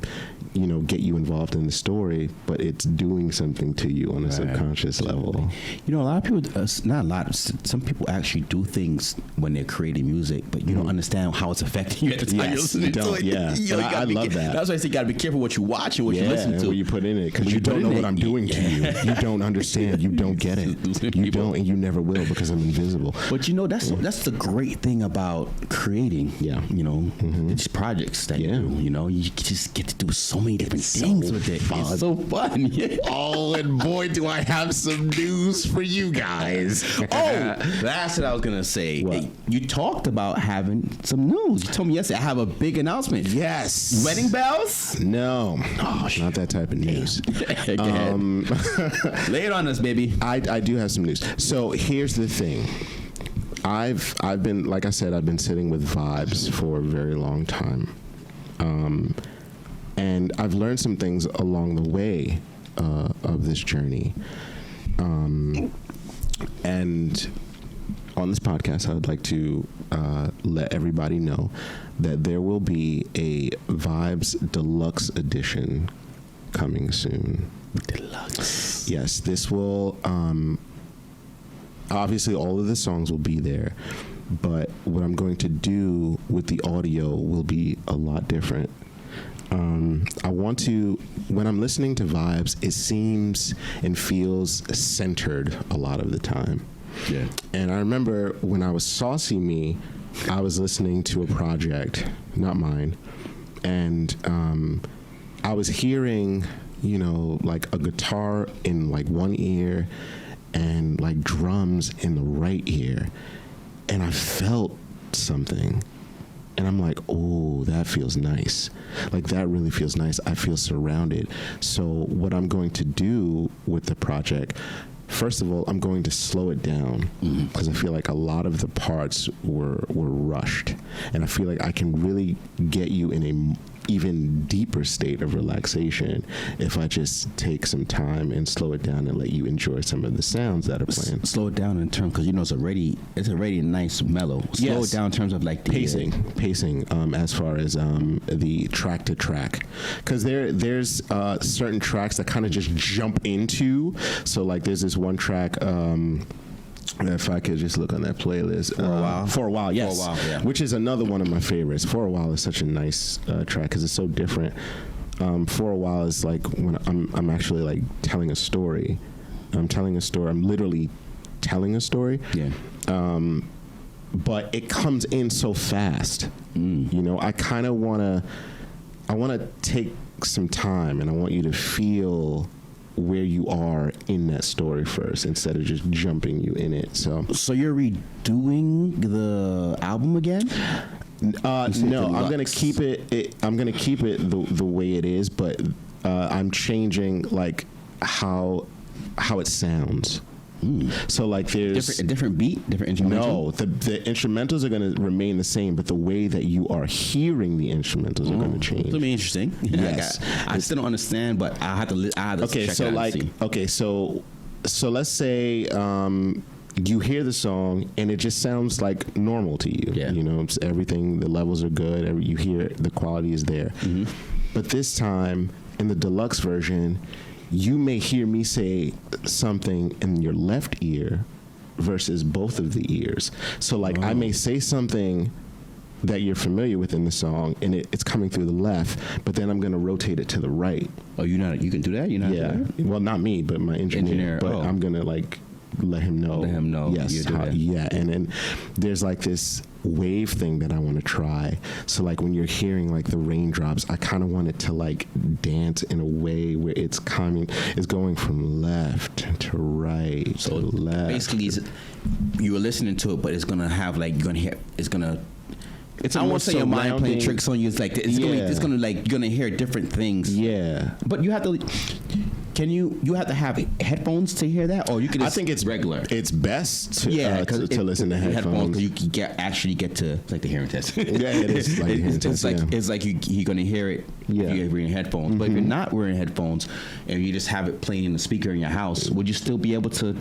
get you involved in the story, but it's doing something to you on a subconscious level. A lot of people, not a lot, some people actually do things when they're creating music, but you don't understand how it's affecting you at the time you're listening to it. Yeah, I love that. That's why I say you got to be careful what you watch and what you listen to. What you put in it, because you don't know what I'm doing to you. You don't understand. You don't get it. You don't, and you never will, because I'm invisible. But that's the great thing about creating. Yeah. These projects that you do. You just get to do so many different things with it. It's so fun. Yeah. Oh, and boy, do I have some news for you guys. That's what I was gonna say. What? Hey, you talked about having some news. You told me yesterday I have a big announcement. Yes. Wedding bells? No. Not that type of news. Lay it on us, baby. I do have some news. So here's the thing. I've been, like I said, I've been sitting with vibes for a very long time. And I've learned some things along the way of this journey. And on this podcast, I would like to let everybody know that there will be a Vibes Deluxe Edition coming soon. Deluxe. Yes, this will, obviously all of the songs will be there, but what I'm going to do with the audio will be a lot different. I want to, when I'm listening to Vibes, it seems and feels centered a lot of the time. Yeah. And I remember when I was Saucy Me, I was listening to a project, not mine, and I was hearing, like a guitar in like one ear and like drums in the right ear, and I felt something. And I'm like, oh, that feels nice. Like, that really feels nice. I feel surrounded. So what I'm going to do with the project, first of all, I'm going to slow it down, because I feel like a lot of the parts were rushed. And I feel like I can really get you in a even deeper state of relaxation if I just take some time and slow it down and let you enjoy some of the sounds that are playing. Slow it down in terms, because it's already a nice mellow. Slow it down in terms of like the pacing as far as the track to track, because there's certain tracks that kind of just jump into. So like there's this one track. If I could just look on that playlist. For a while, yes. For a while, yeah. Which is another one of my favorites. For a While is such a nice track because it's so different. For a While is like when I'm actually like telling a story. I'm telling a story. I'm literally telling a story. Yeah. But it comes in so fast. I kind of want to take some time, and I want you to feel where you are in that story first, instead of just jumping you in it. So you're redoing the album again? No, I'm gonna keep it. I'm gonna keep it the way it is, but I'm changing like how it sounds. So like there's different beat, different instrumental. No, the instrumentals are going to remain the same, but the way that you are hearing the instrumentals are going to change. It's gonna be interesting. Yes, I still don't understand, but I have to. Okay, check so it out like, and see. okay, so let's say you hear the song and it just sounds like normal to you. Yeah. It's everything. The levels are good. You hear the quality is there. But this time in the deluxe version, you may hear me say something in your left ear versus both of the ears. So like I may say something that you're familiar with in the song, and it's coming through the left, but then I'm going to rotate it to the right. Oh, you can do that? You're not Yeah. do that? Well, not me, but my engineer. But I'm going to like let him know. Yes. Yeah. And then there's like this wave thing that I want to try. So like when you're hearing like the raindrops, I kind of want it to like dance in a way where it's going from left to right to left. Basically, you were listening to it, but it's gonna have like you're gonna hear. It's gonna. I don't want to say your mind playing tricks on you. It's like it's gonna like you're gonna hear different things. Yeah. But you have to. You have to have headphones to hear that, or you can. I think it's regular. It's best to listen to headphones. You can get to like the hearing test. Yeah, it is like the hearing test. It's like you're gonna hear it. Yeah. If you're wearing headphones, but if you're not wearing headphones and you just have it playing in the speaker in your house, would you still be able to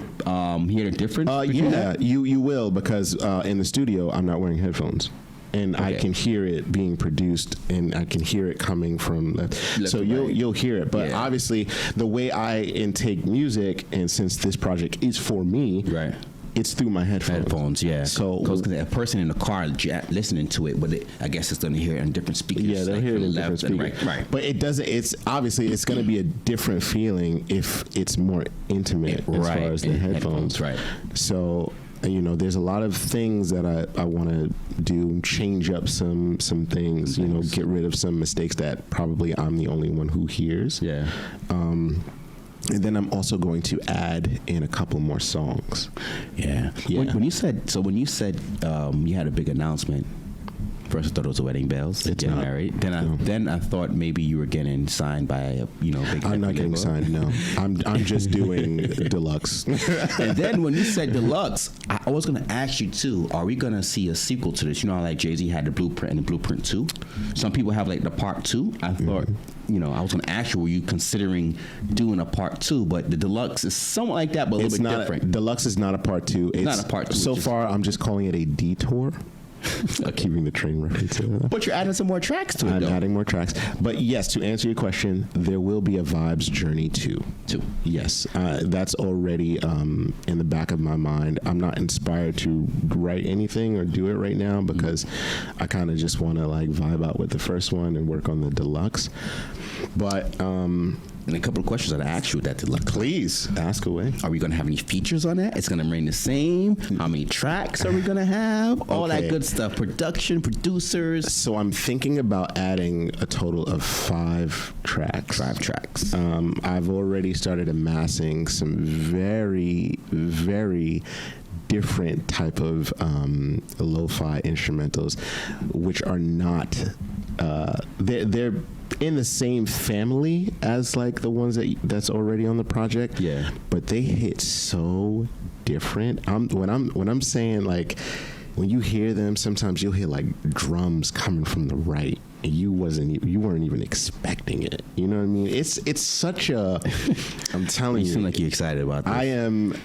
hear the difference? Yeah, you will, because in the studio I'm not wearing headphones. And I can hear it being produced, and I can hear it coming from left. So you'll hear it. But obviously, the way I intake music, and since this project is for me, right, it's through my headphones. Yeah. So because a person in the car listening to it, but I guess it's going to hear it on different speakers. Yeah, they'll hear it in different speakers. Right. But it doesn't. It's obviously it's going to be a different feeling if it's more intimate as far as the headphones. Right. So. There's a lot of things that I want to do, change up some things, get rid of some mistakes that probably I'm the only one who hears. Yeah. And then I'm also going to add in a couple more songs. Yeah. When you said you had a big announcement. First, I thought it was a wedding bells. Getting married. Then I thought maybe you were getting signed by a big. I'm not getting signed. No, I'm just doing deluxe. And then when you said deluxe, I was going to ask you too. Are we going to see a sequel to this? How like Jay-Z had the Blueprint and the Blueprint 2. Some people have like the Part 2. I thought. I was going to ask you, were you considering doing a Part 2? But the deluxe is somewhat like that, but a little bit different. Deluxe is not a Part 2. It's not a Part 2. So far, I'm just calling it a detour. Keeping the train reference. But you're adding some more tracks to it. I'm adding more tracks. But yes, to answer your question, there will be a Vibes Journey 2. Yes. That's already in the back of my mind. I'm not inspired to write anything or do it right now because I kind of just want to like vibe out with the first one and work on the deluxe. But and a couple of questions I'd ask you with that deluxe. Please ask away. Are we going to have any features on that? It's going to remain the same. How many tracks are we going to have? All that good stuff. Production, producers. So I'm thinking about adding a total of 5 tracks. 5 tracks. I've already started amassing some very, very different type of lo-fi instrumentals, which are not. They're in the same family as like the ones that's already on the project. Yeah. But they hit so different. When I'm saying like when you hear them, sometimes you'll hear like drums coming from the right. And you weren't even expecting it. You know what I mean? It's such a. I'm telling you. You seem like you're excited about this. I am.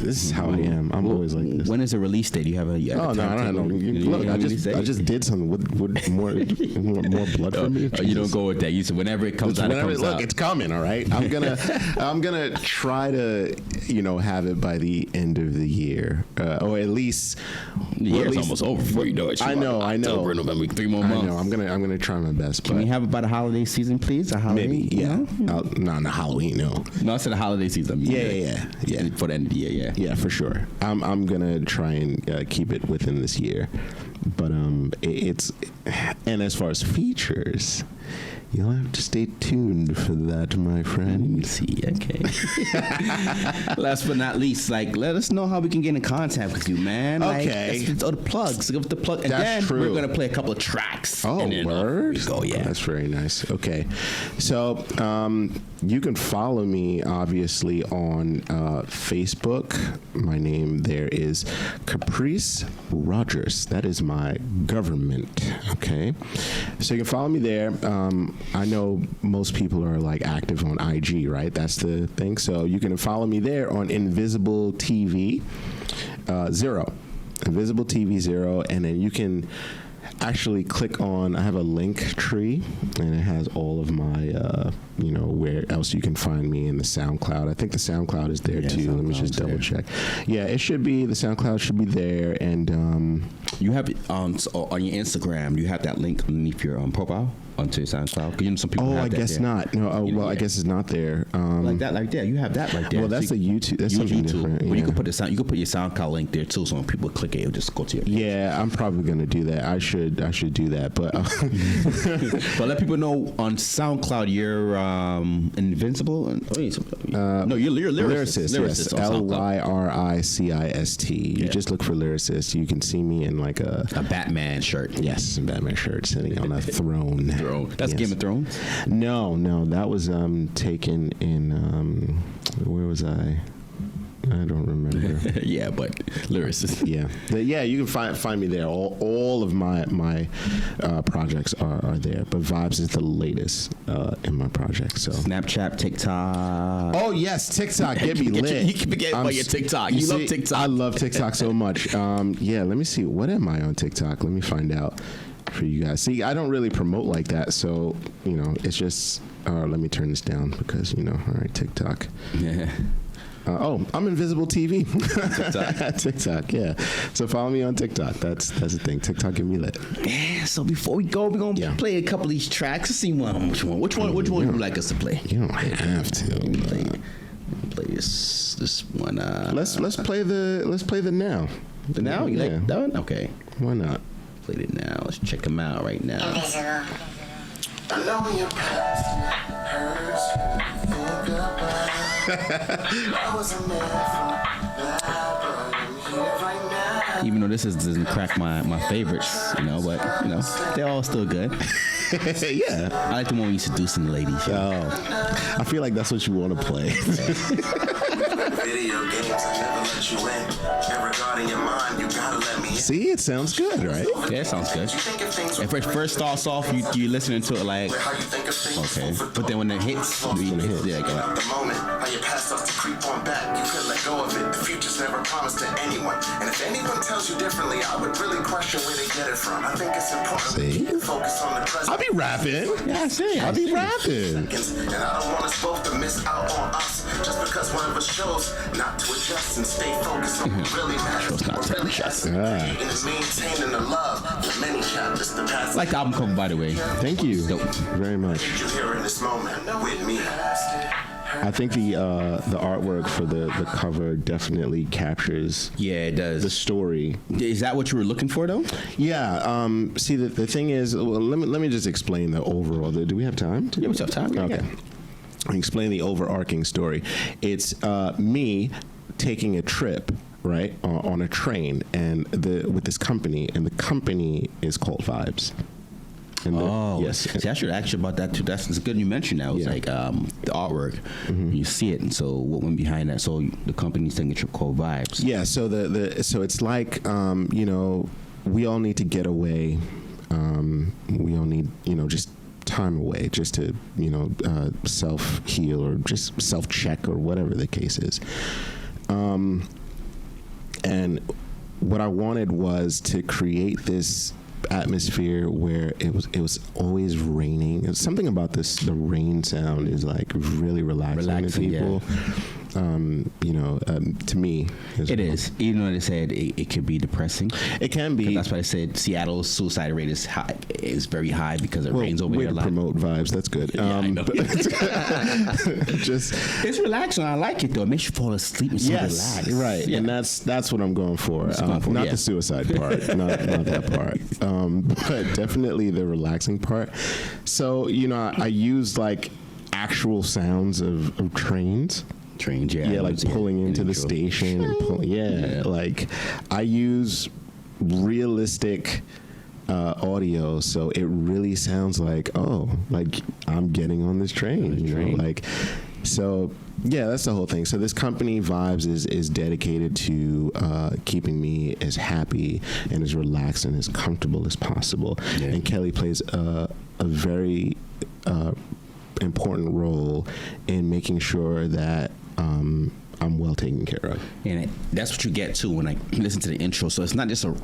This is how I am. I'm always like this. When is the release date? You have a. Oh no, I don't know. Look, I just did something with more blood for me. You don't go with that. You said whenever it comes out, it comes out. Look, it's coming. All right. I'm gonna try to have it by the end of the year, or at least. The year's almost over before you know it. I know. October, November, 3 more months. I know. I'm gonna try my best. Can we have it by the holiday season, please? Maybe, yeah. Not Halloween, no. No, I said the holiday season. Yeah. For the end of the year, yeah, for sure. I'm gonna try and keep it within this year, but it's and as far as features. You'll have to stay tuned for that, my friend. Let me see. Okay. Last but not least, let us know how we can get in contact with you, man. Okay. The plugs. Give us the plug. And That's then true. We're going to play a couple of tracks. Oh, and then word? We go, yeah. That's very nice. Okay. So, you can follow me, obviously, on Facebook. My name there is Caprice Rogers. That is my government. Okay. So, you can follow me there. I know most people are active on IG, right? That's the thing. So you can follow me there on Invisible TV 0. Invisible TV 0, and then you can actually click on, I have a link tree, and it has all of my, where else you can find me in the SoundCloud. I think the SoundCloud is there too. Let me just double check. Yeah, it should be, the SoundCloud should be there. And you have it on your Instagram, you have that link underneath your profile onto your SoundCloud. 'Cause, some people have I that guess there. not. No, I guess it's not there. Like that, you have that right there. Well, that's so the YouTube. That's something different. Well, yeah. you can put your SoundCloud link there too, so when people click it, it'll just go to your page. Yeah, I'm probably gonna do that. I should do that, but But let people know on SoundCloud you're invincible. No, you're lyricist. Yes, on SoundCloud. Lyricist. You just look for lyricist. You can see me in like a Batman shirt. Yes, a Batman shirt sitting on a throne. That's Game of Thrones. No, that was taken in where was I? I don't remember. Yeah, but lyricist. Yeah, you can find me there. All of my projects are there, but Vibes is the latest in my project. So Snapchat, TikTok. Oh yes, TikTok. Get me lit. You can forget about your TikTok. You love TikTok. I love TikTok so much. Yeah, let me see. What am I on TikTok? Let me find out for you guys. See, I don't really promote like that, so it's just. Let me turn this down because all right, TikTok. Yeah. I'm Invisible TV. TikTok. TikTok, yeah. So follow me on TikTok. That's the thing. TikTok get me lit. Yeah. So before we go, we're gonna play a couple of these tracks. Let's see which one would you like us to play? You don't have to. Play this one. Let's play the now. The now? You like that one? Okay. Why not? Play it now. Let's check them out right now. I know your past hurts. Think about I wasn't there for that, but I'm here right now. Even though this doesn't crack my favorites, but they're all still good. Yeah. I like the one when you seducing the ladies. Oh, I feel like that's what you want to play. Video games, I never let you in. And regarding your mind, you gotta let me in. See, it sounds good, right? Yeah, it sounds good. If it first starts off, you listening to it like, How you think of things okay, but then when it hits, go. the moment, how your past starts to creep on back. You could let go of it. The future's never promised to anyone. And if anyone tells you differently, I would really question where they get it from. I think it's important See? to focus on the present. I'll be rapping. Yeah, I see. I'll be rapping. And I don't want us both to miss out on us just because one of us chose not to adjust and stay focused on what really matters. Chose not to really adjust. and it's maintaining the love, the many chapters, the past. I like the album cover, by the way. Thank you Dope. very much. you here in this moment with me. I think the artwork for the cover definitely captures Yeah, it does. the story. Is that what you were looking for, though? Yeah. See, the thing is, well, let me just explain the overall. Do we have time? Yeah, we have time. Yeah, Okay. yeah. Explain the overarching story. It's me taking a trip, right, on a train, and with this company, and the company is called Vibes. And yes. See, I should ask you about that too. That's good you mentioned that. It was Yeah. like the artwork. You see it, and so what went behind that? So the company's signature called Vibes. Yeah, so so it's like we all need to get away. We all need just time away, just to self heal or just self check or whatever the case is. And what I wanted was to create this atmosphere where it was always raining. It's something about the rain sound is like really relaxing to people. To me, It is. Even though they said it could be depressing. It can be. That's why they said Seattle's suicide rate is very high because it rains over way here a to lot. promote Vibes. That's good. Yeah, I know. Just it's relaxing. I like it though. It makes you fall asleep and so relax. right. Yeah. And that's what I'm going for. Going Not yeah. the suicide part, not that part, but definitely the relaxing part. So I use like actual sounds of trains. Trains, Yeah, like pulling into the station and pulling. Like I use realistic audio, so it really sounds like I'm getting on this train. Like so. Yeah, that's the whole thing. So this company Vibes is dedicated to keeping me as happy and as relaxed and as comfortable as possible. Yeah. And Kelly plays a very important role in making sure that I'm well taken care of. And that's what you get too when I listen to the intro. So it's not just a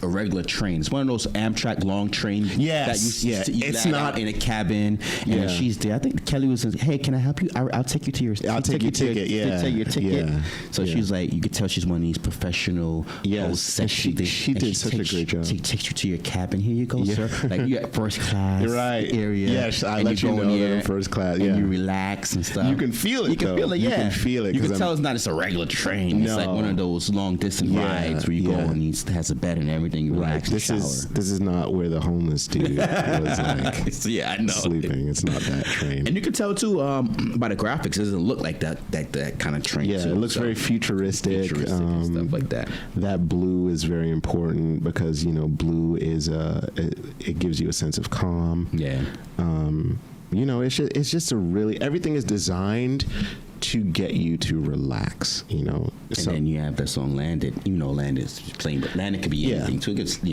a regular train. It's one of those Amtrak long trains. Yes, that you it's land not out in a cabin, and she's there. I think Kelly was, hey, can I help you? I'll take you to your. I'll take your ticket. Take your ticket. Yeah. So she's like, you could tell she's one of these professional. She did such a great job. She takes you to your cabin. Here you go, sir. Like you at first class area. Yes, I and let you know they're in first class. And you relax and stuff. You can feel it. You can feel it. Yeah, you can feel it. You can tell it's not just a regular train. It's like one of those long distance rides where you go and it has a bed and everything. You relax and shower. This is not where the homeless dude was like. Yeah, I know. Sleeping. It's not that train. And you can tell too by the graphics. It doesn't look like that kind of train. Yeah, too, it looks very futuristic. And stuff like that. That blue is very important because blue is it gives you a sense of calm. Yeah. It's just a really, everything is designed to get you to relax, And then you have that song Landed. Landed's playing, but Landed could be anything too. It gets, but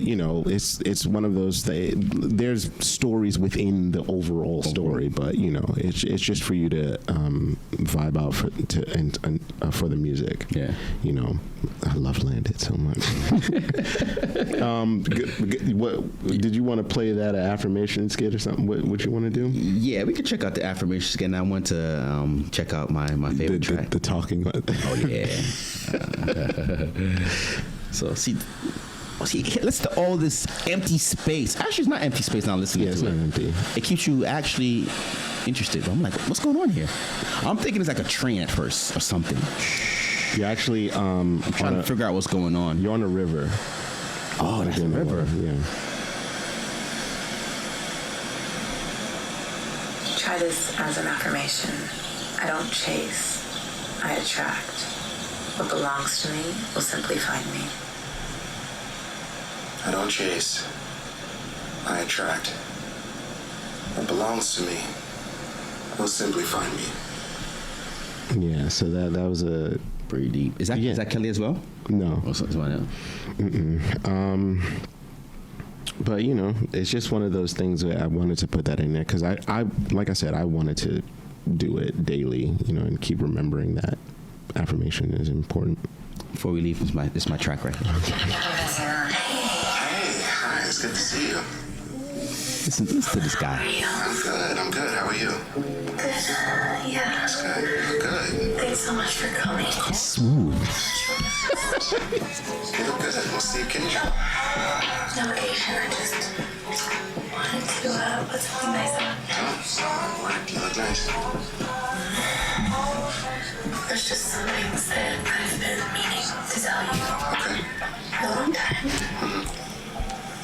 it's one of those there's stories within the overall story, but it's just for you to vibe out for the music. Yeah. I love Landed so much. What did you want to play that affirmation skit or something? What you want to do? Yeah, we could check out the affirmation skit. And I want to check out my favorite track. The talking one. Oh yeah. So see, listen to all this empty space. Actually, it's not empty space now. Listening to it's it. not empty. It keeps you actually interested. I'm like, what's going on here? I'm thinking it's like a train at first or something. You're actually I'm trying to figure out what's going on. You're on a river. Oh, that's a river. Yeah. Try this as an affirmation. I don't chase, I attract. What belongs to me will simply find me. I don't chase. I attract. What belongs to me will simply find me. Yeah, so that was a pretty deep. Is that Kelly as well? No. Oh, something else. But it's just one of those things that I wanted to put that in there because I like I said, I wanted to do it daily, and keep remembering that affirmation is important. Before we leave, this is my track right here. Hey, hi, it's good to see you. Listen to this guy. I'm good. How are you? Good. Yeah. That's good. Good. Thanks so much for coming. Smooth. You look good. What's the occasion? No occasion. I just wanted to put something nice on. You look nice. There's just some things that I've been meaning to tell you Okay. for a long time.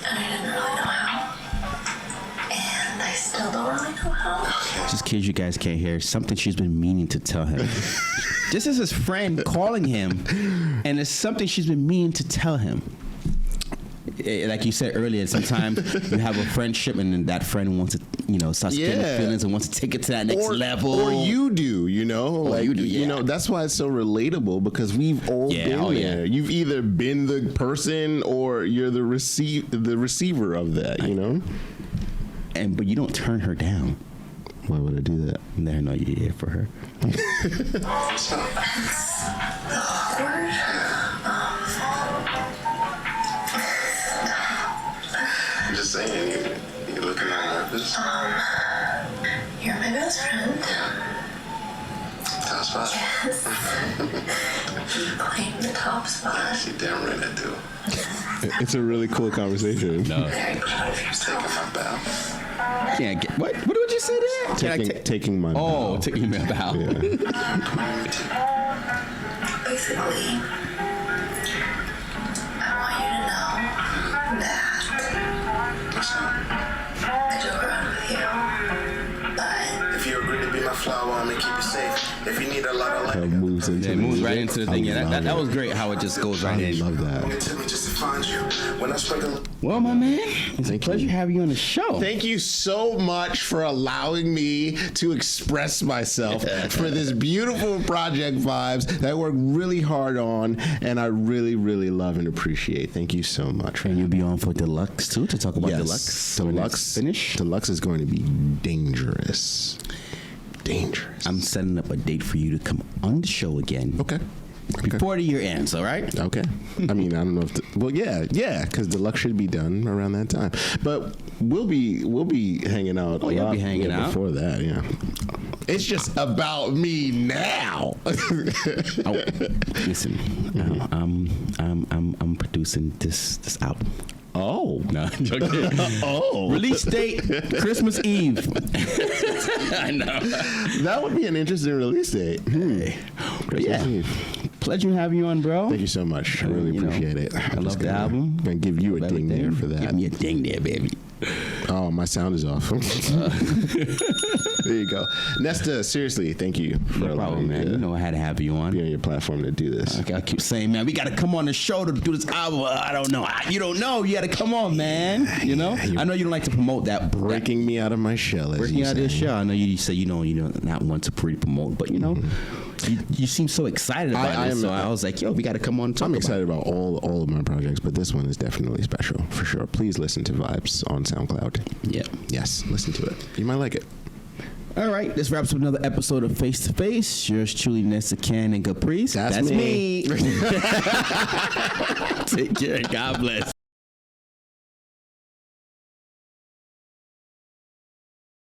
And I didn't really know how. And I still don't really know how. Just in case you guys can't hear, something she's been meaning to tell him. This is his friend calling him, and it's something she's been meaning to tell him. Like you said earlier, sometimes you have a friendship and then that friend wants to, starts getting feelings and wants to take it to that next level. Or you do, like you do, that's why it's so relatable because we've all been there. You've either been the person or you're the receiver of that, But you don't turn her down. Why would I do that? Let her know you're here for her. What's up? Awkward. I'm just saying, you're looking all nervous. You're my best friend. Top spot. Yes. You claim the top spot. You damn right I do. It's a really cool conversation. No. Very proud of Taking yourself. my bow. Can't get what? What did you say there? Taking my bow. Taking my bow. Yeah. Basically, I want you to know that What's up? I joke around with you, but If you agree to be my flower, I'm gonna keep you safe. If you need a lot of light, It moves into It the moves right music. into the thing. I Yeah, love that it. was great how it just goes right I in. love that. it took me just to find you. When I sprinkle. Well, my man, it's a pleasure having you on the show. Thank you so much for allowing me to express myself for this beautiful project Vibes that I worked really hard on and I really, really love and appreciate. Thank you so much. And you'll be on for Deluxe too to talk about Yes. Deluxe. Deluxe Finish. Deluxe is going to be dangerous. Dangerous. I'm setting up a date for you to come on the show again. Okay. before the year ends. All right. Okay. I mean, I don't know if. Yeah, because deluxe should be done around that time. But we'll be hanging out. You'll be hanging out before that. Yeah. It's just about me now. Listen, I'm producing this album. Oh. No, I'm joking. Oh. Release date, Christmas Eve. I know. That would be an interesting release date. But yeah. Pleasure having you on, bro. Thank you so much. I really appreciate it. I love the album. I'm going to give you a ding there for that. Give me a ding there, baby. Oh, my sound is off. There you go. Nesta, seriously, thank you for No allowing problem, me man. to You know I had to have you on. be on your platform to do this. I keep saying, man, we got to come on the show to do this album. I don't know. You don't know. You got to come on, man. You know? I know you don't like to promote that. Breaking me out of my shell, as Breaking you out of say. this show. I know you say you don't not want to promote, but you know, you seem so excited about it. So I was like, yo, we got to come on and talk I'm about excited about all of my projects, but this one is definitely special, for sure. Please listen to Vibes on SoundCloud. it. Yeah. Yes, listen to it. You might like it. All right, this wraps up another episode of Face to Face. Yours truly, Nessa Can and Caprice. That's me. Take care. God bless.